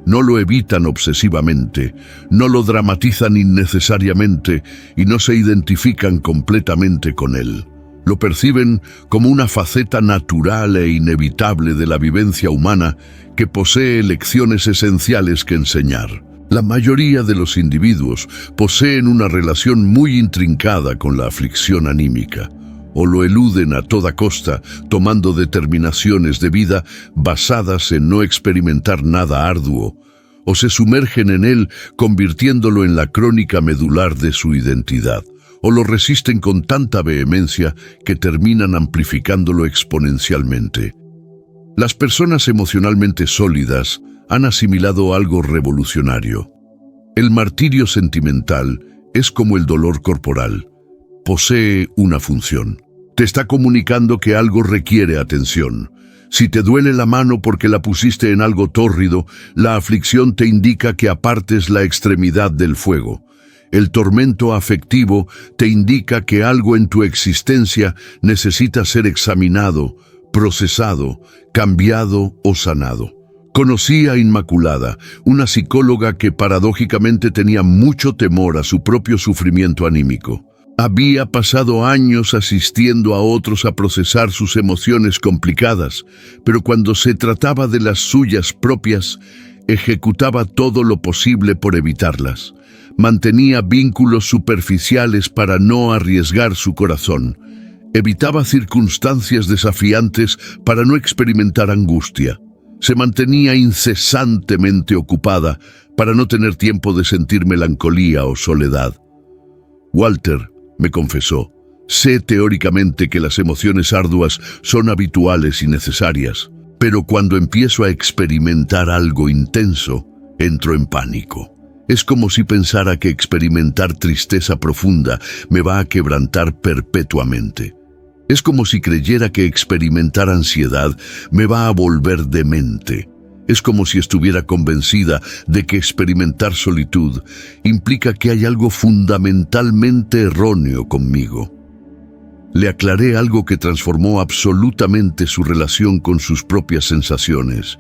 No lo evitan obsesivamente, no lo dramatizan innecesariamente y no se identifican completamente con él. Lo perciben como una faceta natural e inevitable de la vivencia humana que posee lecciones esenciales que enseñar. La mayoría de los individuos poseen una relación muy intrincada con la aflicción anímica, o lo eluden a toda costa, tomando determinaciones de vida basadas en no experimentar nada arduo, o se sumergen en él convirtiéndolo en la crónica medular de su identidad, o lo resisten con tanta vehemencia que terminan amplificándolo exponencialmente. Las personas emocionalmente sólidas han asimilado algo revolucionario. El martirio sentimental es como el dolor corporal. Posee una función. Te está comunicando que algo requiere atención. Si te duele la mano porque la pusiste en algo tórrido, la aflicción te indica que apartes la extremidad del fuego. El tormento afectivo te indica que algo en tu existencia necesita ser examinado, procesado, cambiado o sanado. Conocí a Inmaculada, una psicóloga que paradójicamente tenía mucho temor a su propio sufrimiento anímico. Había pasado años asistiendo a otros a procesar sus emociones complicadas, pero cuando se trataba de las suyas propias, ejecutaba todo lo posible por evitarlas. Mantenía vínculos superficiales para no arriesgar su corazón. Evitaba circunstancias desafiantes para no experimentar angustia. Se mantenía incesantemente ocupada para no tener tiempo de sentir melancolía o soledad. Walter, me confesó, sé teóricamente que las emociones arduas son habituales y necesarias, pero cuando empiezo a experimentar algo intenso, entro en pánico. Es como si pensara que experimentar tristeza profunda me va a quebrantar perpetuamente. Es como si creyera que experimentar ansiedad me va a volver demente. Es como si estuviera convencida de que experimentar solitud implica que hay algo fundamentalmente erróneo conmigo. Le aclaré algo que transformó absolutamente su relación con sus propias sensaciones.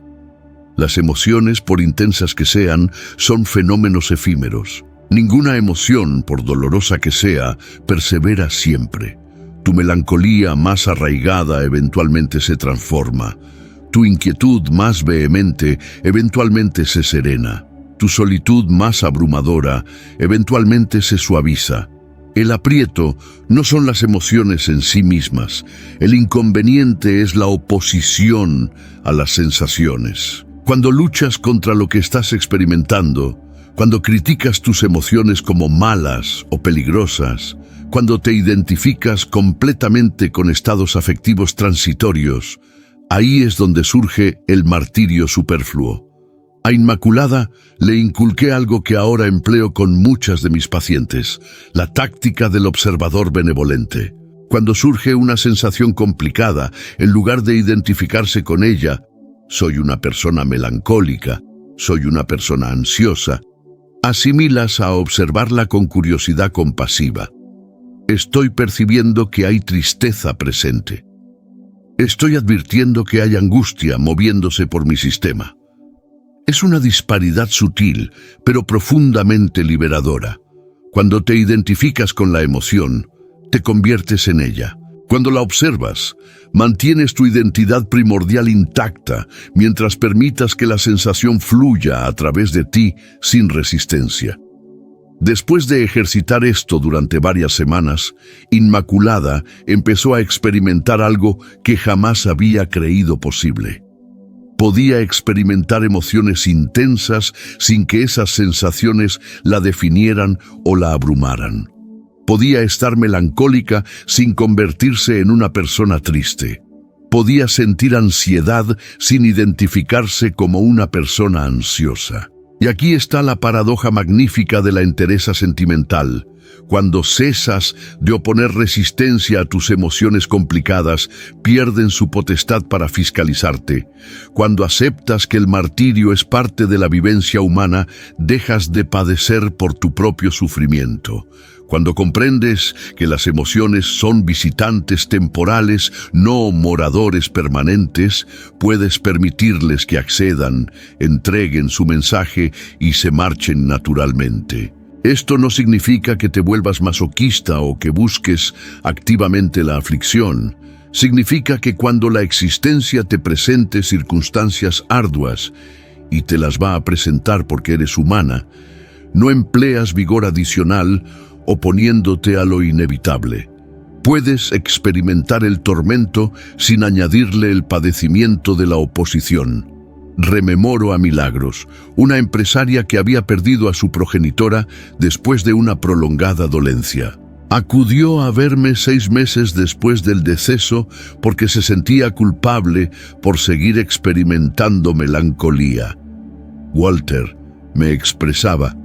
Las emociones, por intensas que sean, son fenómenos efímeros. Ninguna emoción, por dolorosa que sea, persevera siempre. Tu melancolía más arraigada eventualmente se transforma. Tu inquietud más vehemente eventualmente se serena. Tu solitud más abrumadora eventualmente se suaviza. El aprieto no son las emociones en sí mismas. El inconveniente es la oposición a las sensaciones. Cuando luchas contra lo que estás experimentando, cuando criticas tus emociones como malas o peligrosas, cuando te identificas completamente con estados afectivos transitorios, ahí es donde surge el martirio superfluo. A Inmaculada le inculqué algo que ahora empleo con muchas de mis pacientes, la táctica del observador benevolente. Cuando surge una sensación complicada, en lugar de identificarse con ella, soy una persona melancólica, soy una persona ansiosa, asimilas a observarla con curiosidad compasiva. Estoy percibiendo que hay tristeza presente. Estoy advirtiendo que hay angustia moviéndose por mi sistema. Es una disparidad sutil, pero profundamente liberadora. Cuando te identificas con la emoción, te conviertes en ella. Cuando la observas, mantienes tu identidad primordial intacta mientras permitas que la sensación fluya a través de ti sin resistencia. Después de ejercitar esto durante varias semanas, Inmaculada empezó a experimentar algo que jamás había creído posible. Podía experimentar emociones intensas sin que esas sensaciones la definieran o la abrumaran. Podía estar melancólica sin convertirse en una persona triste. Podía sentir ansiedad sin identificarse como una persona ansiosa. Y aquí está la paradoja magnífica de la entereza sentimental. Cuando cesas de oponer resistencia a tus emociones complicadas, pierden su potestad para fiscalizarte. Cuando aceptas que el martirio es parte de la vivencia humana, dejas de padecer por tu propio sufrimiento. Cuando comprendes que las emociones son visitantes temporales, no moradores permanentes, puedes permitirles que accedan, entreguen su mensaje y se marchen naturalmente. Esto no significa que te vuelvas masoquista o que busques activamente la aflicción. Significa que cuando la existencia te presente circunstancias arduas, y te las va a presentar porque eres humana, no empleas vigor adicional oponiéndote a lo inevitable. Puedes experimentar el tormento sin añadirle el padecimiento de la oposición. Rememoro a Milagros, una empresaria que había perdido a su progenitora después de una prolongada dolencia. Acudió a verme 6 meses después del deceso porque se sentía culpable por seguir experimentando melancolía. Walter, me expresaba,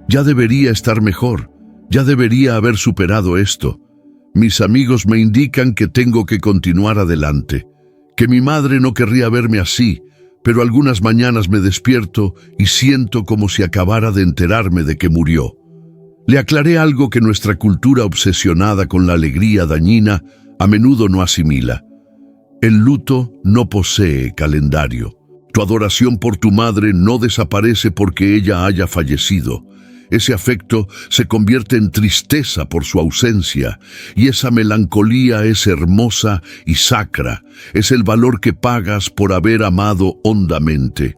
ya debería estar mejor, ya debería haber superado esto. Mis amigos me indican que tengo que continuar adelante, que mi madre no querría verme así, pero algunas mañanas me despierto y siento como si acabara de enterarme de que murió. Le aclaré algo que nuestra cultura obsesionada con la alegría dañina a menudo no asimila. El luto no posee calendario. Tu adoración por tu madre no desaparece porque ella haya fallecido. Ese afecto se convierte en tristeza por su ausencia, y esa melancolía es hermosa y sacra, es el valor que pagas por haber amado hondamente.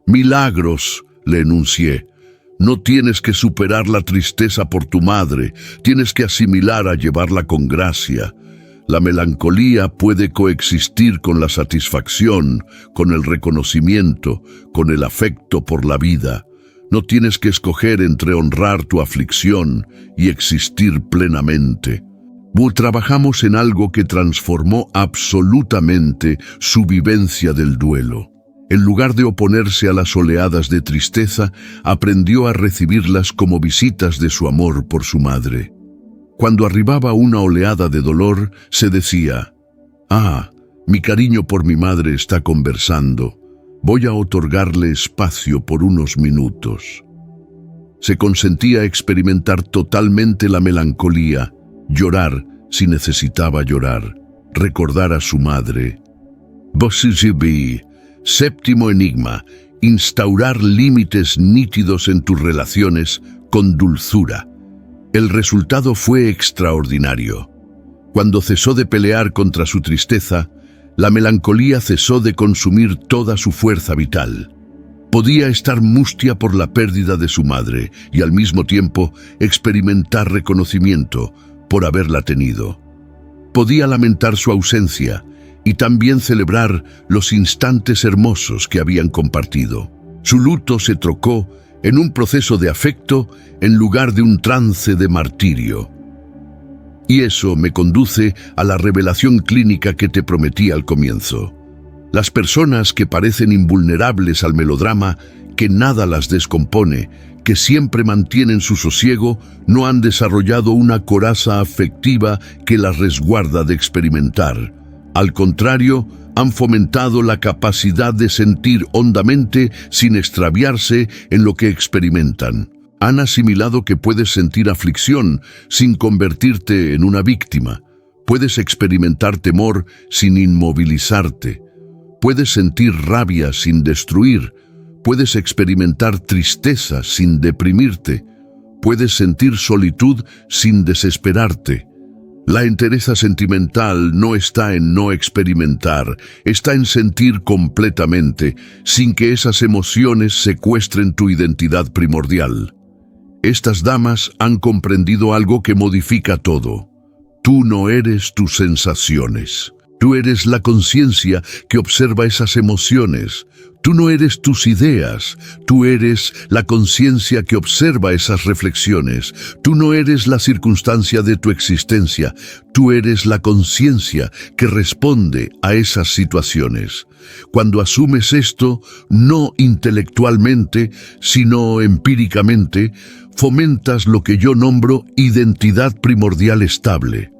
Milagros, le enuncié, no tienes que superar la tristeza por tu madre, tienes que asimilar a llevarla con gracia. La melancolía puede coexistir con la satisfacción, con el reconocimiento, con el afecto por la vida. No tienes que escoger entre honrar tu aflicción y existir plenamente. Trabajamos en algo que transformó absolutamente su vivencia del duelo. En lugar de oponerse a las oleadas de tristeza, aprendió a recibirlas como visitas de su amor por su madre. Cuando arribaba una oleada de dolor, se decía, mi cariño por mi madre está conversando. Voy a otorgarle espacio por unos minutos. Se consentía experimentar totalmente la melancolía, llorar si necesitaba llorar, recordar a su madre. Bosisibi, séptimo enigma, instaurar límites nítidos en tus relaciones con dulzura. El resultado fue extraordinario. Cuando cesó de pelear contra su tristeza, la melancolía cesó de consumir toda su fuerza vital. Podía estar mustia por la pérdida de su madre y al mismo tiempo experimentar reconocimiento por haberla tenido. Podía lamentar su ausencia y también celebrar los instantes hermosos que habían compartido. Su luto se trocó en un proceso de afecto en lugar de un trance de martirio. Y eso me conduce a la revelación clínica que te prometí al comienzo. Las personas que parecen invulnerables al melodrama, que nada las descompone, que siempre mantienen su sosiego, no han desarrollado una coraza afectiva que las resguarda de experimentar. Al contrario, han fomentado la capacidad de sentir hondamente sin extraviarse en lo que experimentan. Han asimilado que puedes sentir aflicción sin convertirte en una víctima. Puedes experimentar temor sin inmovilizarte. Puedes sentir rabia sin destruir. Puedes experimentar tristeza sin deprimirte. Puedes sentir solitud sin desesperarte. La entereza sentimental no está en no experimentar, está en sentir completamente, sin que esas emociones secuestren tu identidad primordial. Estas damas han comprendido algo que modifica todo. Tú no eres tus sensaciones. Tú eres la conciencia que observa esas emociones. Tú no eres tus ideas, tú eres la conciencia que observa esas reflexiones. Tú no eres la circunstancia de tu existencia, tú eres la conciencia que responde a esas situaciones. Cuando asumes esto, no intelectualmente, sino empíricamente, fomentas lo que yo nombro identidad primordial estable.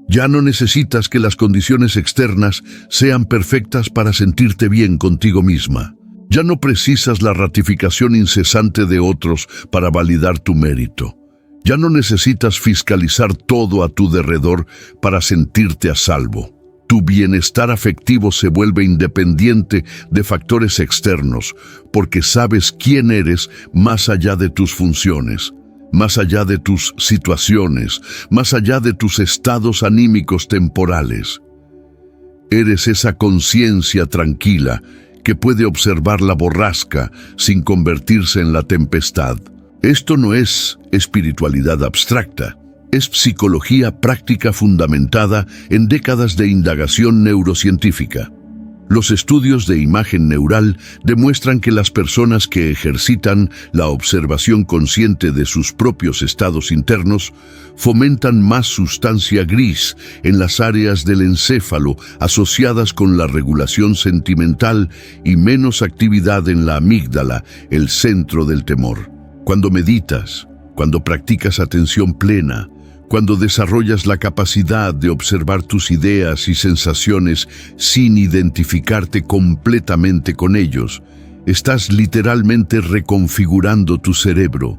Ya no necesitas que las condiciones externas sean perfectas para sentirte bien contigo misma. Ya no precisas la ratificación incesante de otros para validar tu mérito. Ya no necesitas fiscalizar todo a tu derredor para sentirte a salvo. Tu bienestar afectivo se vuelve independiente de factores externos, porque sabes quién eres más allá de tus funciones, más allá de tus situaciones, más allá de tus estados anímicos temporales. Eres esa conciencia tranquila que puede observar la borrasca sin convertirse en la tempestad. Esto no es espiritualidad abstracta, es psicología práctica fundamentada en décadas de indagación neurocientífica. Los estudios de imagen neural demuestran que las personas que ejercitan la observación consciente de sus propios estados internos fomentan más sustancia gris en las áreas del encéfalo asociadas con la regulación sentimental y menos actividad en la amígdala, el centro del temor. Cuando meditas, cuando practicas atención plena, cuando desarrollas la capacidad de observar tus ideas y sensaciones sin identificarte completamente con ellos, estás literalmente reconfigurando tu cerebro.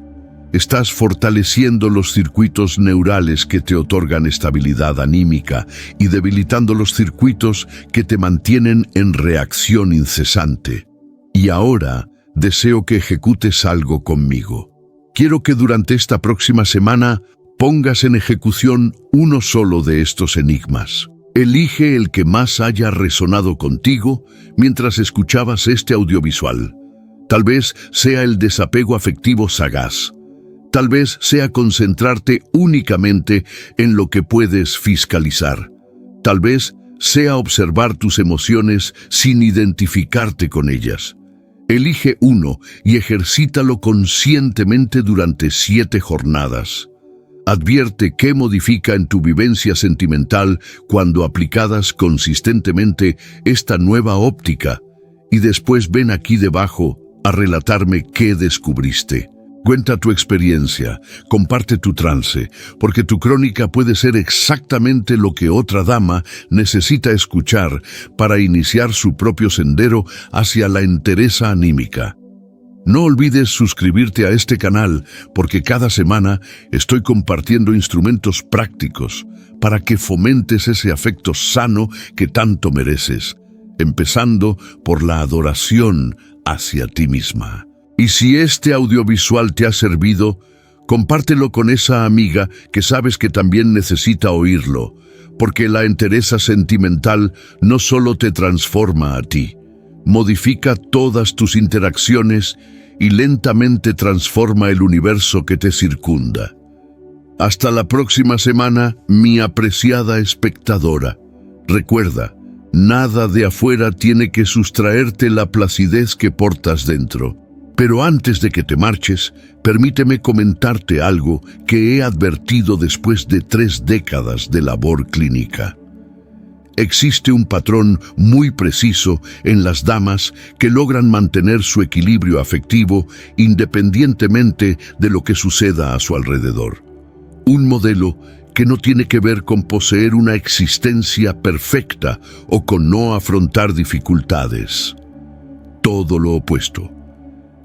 Estás fortaleciendo los circuitos neurales que te otorgan estabilidad anímica y debilitando los circuitos que te mantienen en reacción incesante. Y ahora deseo que ejecutes algo conmigo. Quiero que durante esta próxima semana pongas en ejecución uno solo de estos enigmas. Elige el que más haya resonado contigo mientras escuchabas este audiovisual. Tal vez sea el desapego afectivo sagaz. Tal vez sea concentrarte únicamente en lo que puedes fiscalizar. Tal vez sea observar tus emociones sin identificarte con ellas. Elige uno y ejercítalo conscientemente durante 7 jornadas. Advierte qué modifica en tu vivencia sentimental cuando aplicadas consistentemente esta nueva óptica y después ven aquí debajo a relatarme qué descubriste. Cuenta tu experiencia, comparte tu trance, porque tu crónica puede ser exactamente lo que otra dama necesita escuchar para iniciar su propio sendero hacia la entereza anímica. No olvides suscribirte a este canal porque cada semana estoy compartiendo instrumentos prácticos para que fomentes ese afecto sano que tanto mereces, empezando por la adoración hacia ti misma. Y si este audiovisual te ha servido, compártelo con esa amiga que sabes que también necesita oírlo, porque la entereza sentimental no solo te transforma a ti, modifica todas tus interacciones y lentamente transforma el universo que te circunda. Hasta la próxima semana, mi apreciada espectadora. Recuerda, nada de afuera tiene que sustraerte la placidez que portas dentro. Pero antes de que te marches, permíteme comentarte algo que he advertido después de 3 décadas de labor clínica. Existe un patrón muy preciso en las damas que logran mantener su equilibrio afectivo independientemente de lo que suceda a su alrededor. Un modelo que no tiene que ver con poseer una existencia perfecta o con no afrontar dificultades. Todo lo opuesto.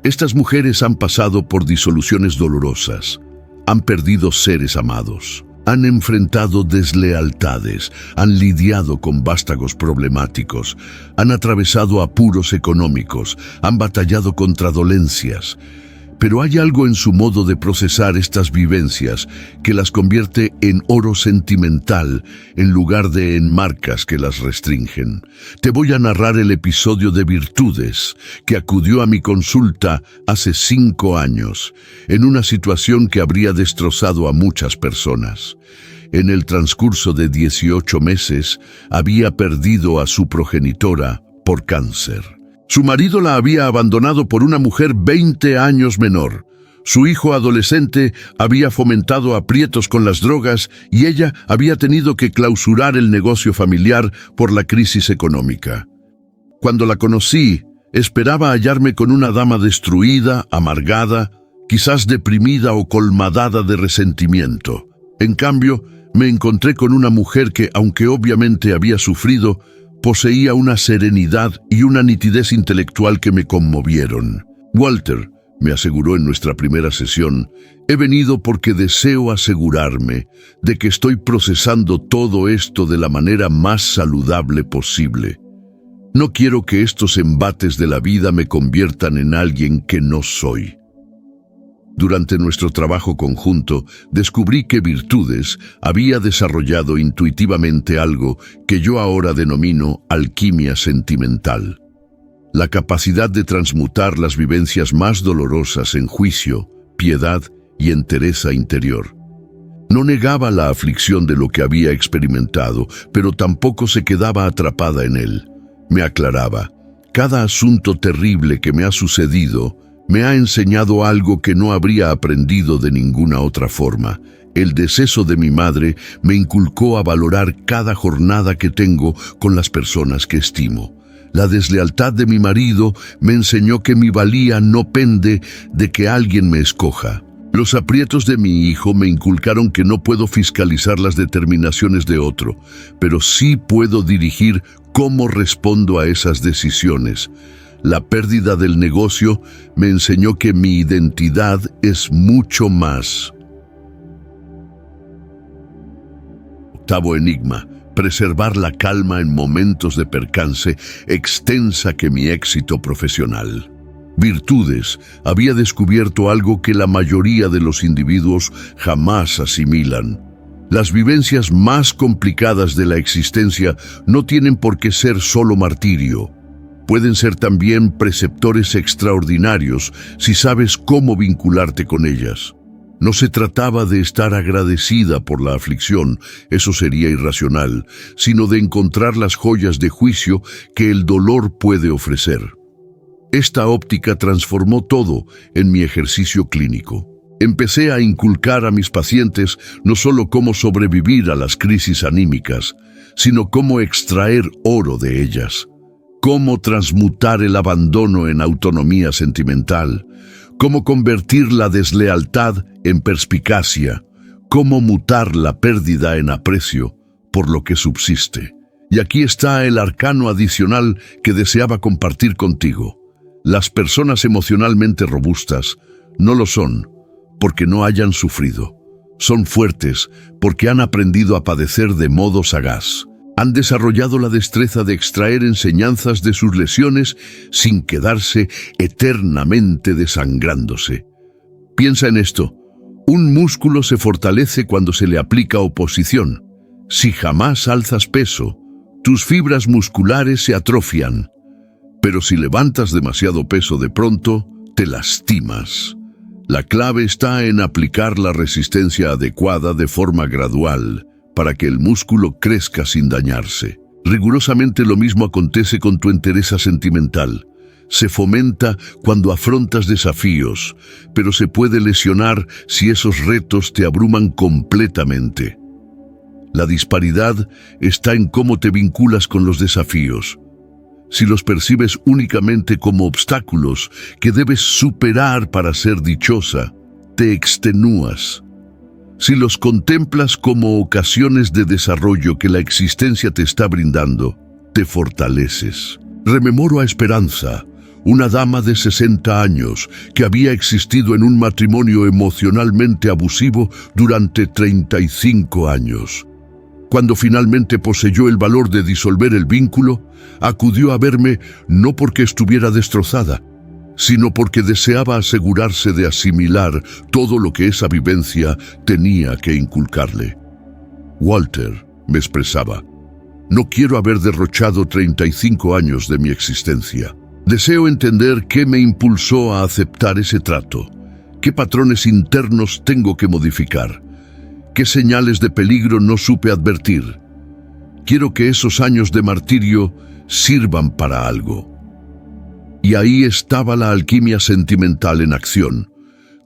Estas mujeres han pasado por disoluciones dolorosas, han perdido seres amados, han enfrentado deslealtades, han lidiado con vástagos problemáticos, han atravesado apuros económicos, han batallado contra dolencias. Pero hay algo en su modo de procesar estas vivencias que las convierte en oro sentimental en lugar de en marcas que las restringen. Te voy a narrar el episodio de Virtudes, que acudió a mi consulta hace 5 años, en una situación que habría destrozado a muchas personas. en el transcurso de 18 meses, había perdido a su progenitora por cáncer. Su marido la había abandonado por una mujer 20 años menor. Su hijo adolescente había fomentado aprietos con las drogas y ella había tenido que clausurar el negocio familiar por la crisis económica. Cuando la conocí, esperaba hallarme con una dama destruida, amargada, quizás deprimida o colmadada de resentimiento. En cambio, me encontré con una mujer que, aunque obviamente había sufrido, poseía una serenidad y una nitidez intelectual que me conmovieron. Walter, me aseguró en nuestra primera sesión, he venido porque deseo asegurarme de que estoy procesando todo esto de la manera más saludable posible. No quiero que estos embates de la vida me conviertan en alguien que no soy. Durante nuestro trabajo conjunto, descubrí que Virtudes había desarrollado intuitivamente algo que yo ahora denomino alquimia sentimental. La capacidad de transmutar las vivencias más dolorosas en juicio, piedad y entereza interior. No negaba la aflicción de lo que había experimentado, pero tampoco se quedaba atrapada en él. Me aclaraba, cada asunto terrible que me ha sucedido me ha enseñado algo que no habría aprendido de ninguna otra forma. El deceso de mi madre me inculcó a valorar cada jornada que tengo con las personas que estimo. La deslealtad de mi marido me enseñó que mi valía no pende de que alguien me escoja. Los aprietos de mi hijo me inculcaron que no puedo fiscalizar las determinaciones de otro, pero sí puedo dirigir cómo respondo a esas decisiones. La pérdida del negocio me enseñó que mi identidad es mucho más. Octavo enigma: preservar la calma en momentos de percance extensa que mi éxito profesional. Virtudes había descubierto algo que la mayoría de los individuos jamás asimilan. Las vivencias más complicadas de la existencia no tienen por qué ser solo martirio. Pueden ser también preceptores extraordinarios si sabes cómo vincularte con ellas. No se trataba de estar agradecida por la aflicción, eso sería irracional, sino de encontrar las joyas de juicio que el dolor puede ofrecer. Esta óptica transformó todo en mi ejercicio clínico. Empecé a inculcar a mis pacientes no solo cómo sobrevivir a las crisis anímicas, sino cómo extraer oro de ellas. Cómo transmutar el abandono en autonomía sentimental, cómo convertir la deslealtad en perspicacia, cómo mutar la pérdida en aprecio por lo que subsiste. Y aquí está el arcano adicional que deseaba compartir contigo. Las personas emocionalmente robustas no lo son porque no hayan sufrido. Son fuertes porque han aprendido a padecer de modo sagaz. Han desarrollado la destreza de extraer enseñanzas de sus lesiones sin quedarse eternamente desangrándose. Piensa en esto. Un músculo se fortalece cuando se le aplica oposición. Si jamás alzas peso, tus fibras musculares se atrofian. Pero si levantas demasiado peso de pronto, te lastimas. La clave está en aplicar la resistencia adecuada de forma gradual, para que el músculo crezca sin dañarse. Rigurosamente lo mismo acontece con tu entereza sentimental. Se fomenta cuando afrontas desafíos, pero se puede lesionar si esos retos te abruman completamente. La disparidad está en cómo te vinculas con los desafíos. Si los percibes únicamente como obstáculos que debes superar para ser dichosa, te extenúas. Si los contemplas como ocasiones de desarrollo que la existencia te está brindando, te fortaleces. Rememoro a Esperanza, una dama de 60 años que había existido en un matrimonio emocionalmente abusivo durante 35 años. Cuando finalmente poseyó el valor de disolver el vínculo, acudió a verme no porque estuviera destrozada, sino porque deseaba asegurarse de asimilar todo lo que esa vivencia tenía que inculcarle. Walter, me expresaba, no quiero haber derrochado 35 años de mi existencia. Deseo entender qué me impulsó a aceptar ese trato, qué patrones internos tengo que modificar, ¿Qué señales de peligro no supe advertir? Quiero que esos años de martirio sirvan para algo. Y ahí estaba la alquimia sentimental en acción.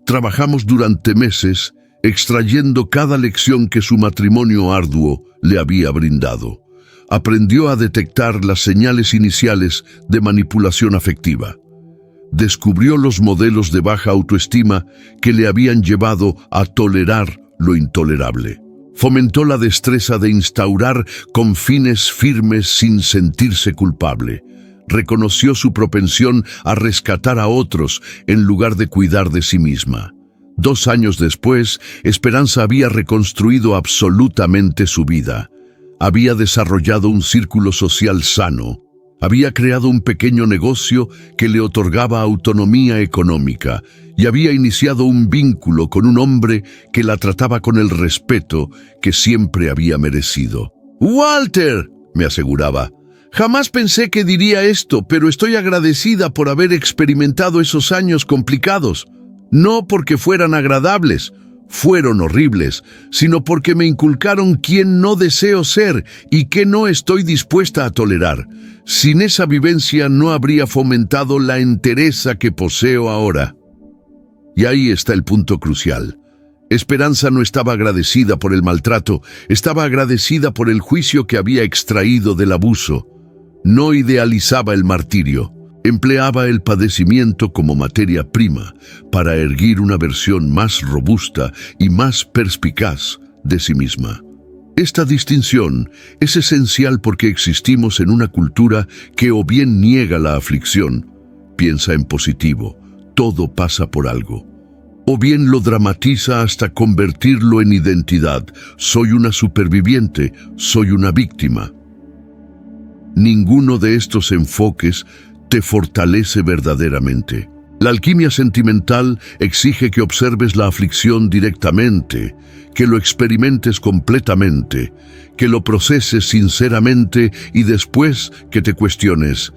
Trabajamos durante meses extrayendo cada lección que su matrimonio arduo le había brindado. Aprendió a detectar las señales iniciales de manipulación afectiva. Descubrió los modelos de baja autoestima que le habían llevado a tolerar lo intolerable. Fomentó la destreza de instaurar confines firmes sin sentirse culpable. Reconoció su propensión a rescatar a otros en lugar de cuidar de sí misma. 2 años después, Esperanza había reconstruido absolutamente su vida. Había desarrollado un círculo social sano. Había creado un pequeño negocio que le otorgaba autonomía económica y había iniciado un vínculo con un hombre que la trataba con el respeto que siempre había merecido. «Walter», me aseguraba, «jamás pensé que diría esto, pero estoy agradecida por haber experimentado esos años complicados. No porque fueran agradables, fueron horribles, sino porque me inculcaron quién no deseo ser y qué no estoy dispuesta a tolerar. Sin esa vivencia no habría fomentado la entereza que poseo ahora». Y ahí está el punto crucial. Esperanza no estaba agradecida por el maltrato, estaba agradecida por el juicio que había extraído del abuso. No idealizaba el martirio. Empleaba el padecimiento como materia prima para erguir una versión más robusta y más perspicaz de sí misma. Esta distinción es esencial porque existimos en una cultura que o bien niega la aflicción, piensa en positivo, todo pasa por algo, o bien lo dramatiza hasta convertirlo en identidad, soy una superviviente, soy una víctima. Ninguno de estos enfoques te fortalece verdaderamente. La alquimia sentimental exige que observes la aflicción directamente, que lo experimentes completamente, que lo proceses sinceramente y después que te cuestiones,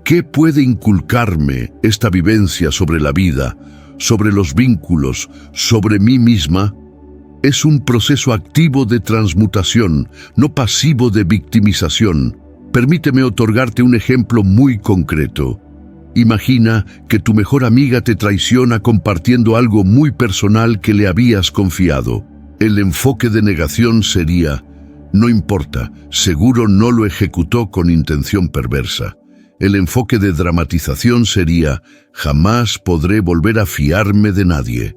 ¿qué puede inculcarme esta vivencia sobre la vida, sobre los vínculos, sobre mí misma? Es un proceso activo de transmutación, no pasivo de victimización. Permíteme otorgarte un ejemplo muy concreto. Imagina que tu mejor amiga te traiciona compartiendo algo muy personal que le habías confiado. El enfoque de negación sería, no importa, seguro no lo ejecutó con intención perversa. El enfoque de dramatización sería, jamás podré volver a fiarme de nadie.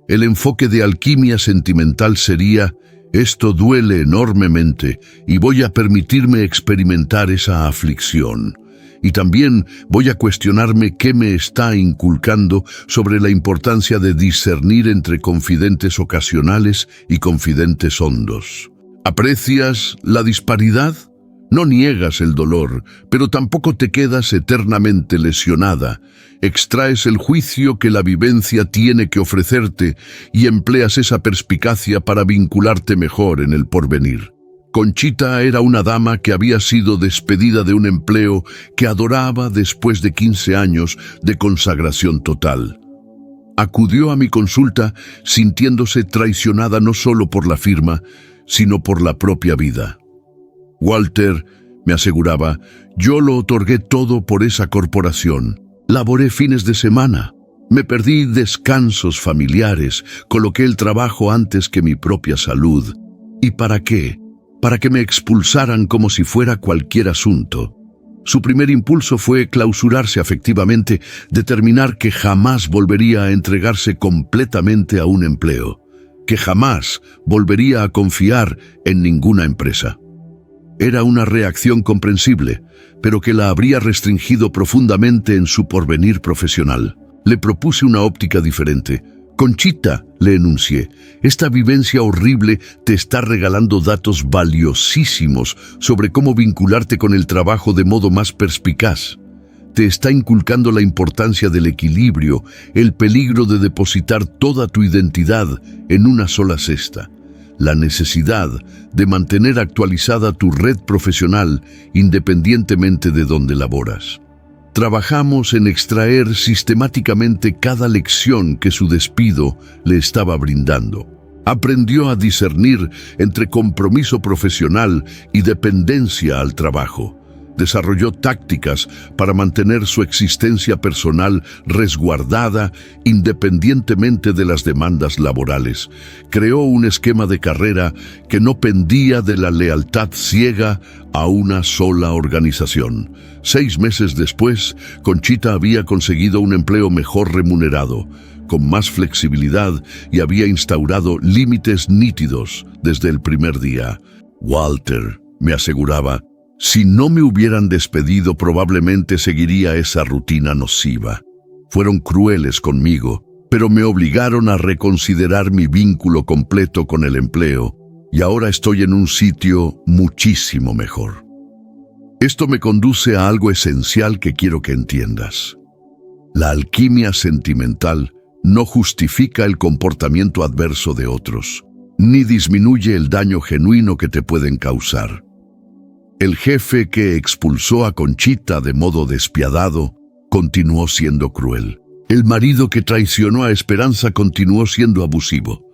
El enfoque de alquimia sentimental sería, esto duele enormemente y voy a permitirme experimentar esa aflicción. Y también voy a cuestionarme qué me está inculcando sobre la importancia de discernir entre confidentes ocasionales y confidentes hondos. ¿Aprecias la disparidad? No niegas el dolor, pero tampoco te quedas eternamente lesionada. Extraes el juicio que la vivencia tiene que ofrecerte y empleas esa perspicacia para vincularte mejor en el porvenir. Conchita era una dama que había sido despedida de un empleo que adoraba después de 15 años de consagración total. Acudió a mi consulta sintiéndose traicionada no solo por la firma, sino por la propia vida. Walter, me aseguraba, yo lo otorgué todo por esa corporación. Laboré fines de semana, me perdí descansos familiares, coloqué el trabajo antes que mi propia salud. ¿Y para qué? Para que me expulsaran como si fuera cualquier asunto. Su primer impulso fue clausurarse afectivamente, determinar que jamás volvería a entregarse completamente a un empleo, que jamás volvería a confiar en ninguna empresa. Era una reacción comprensible, pero que la habría restringido profundamente en su porvenir profesional. Le propuse una óptica diferente. Conchita, le enuncié, esta vivencia horrible te está regalando datos valiosísimos sobre cómo vincularte con el trabajo de modo más perspicaz. Te está inculcando la importancia del equilibrio, el peligro de depositar toda tu identidad en una sola cesta. La necesidad de mantener actualizada tu red profesional independientemente de donde laboras. Trabajamos en extraer sistemáticamente cada lección que su despido le estaba brindando. Aprendió a discernir entre compromiso profesional y dependencia al trabajo. Desarrolló tácticas para mantener su existencia personal resguardada independientemente de las demandas laborales. Creó un esquema de carrera que no pendía de la lealtad ciega a una sola organización. 6 meses después, Conchita había conseguido un empleo mejor remunerado, con más flexibilidad, y había instaurado límites nítidos desde el primer día. Walter, me aseguraba, si no me hubieran despedido, probablemente seguiría esa rutina nociva. Fueron crueles conmigo, pero me obligaron a reconsiderar mi vínculo completo con el empleo, y ahora estoy en un sitio muchísimo mejor. Esto me conduce a algo esencial que quiero que entiendas. La alquimia sentimental no justifica el comportamiento adverso de otros, ni disminuye el daño genuino que te pueden causar. El jefe que expulsó a Conchita de modo despiadado continuó siendo cruel. El marido que traicionó a Esperanza continuó siendo abusivo.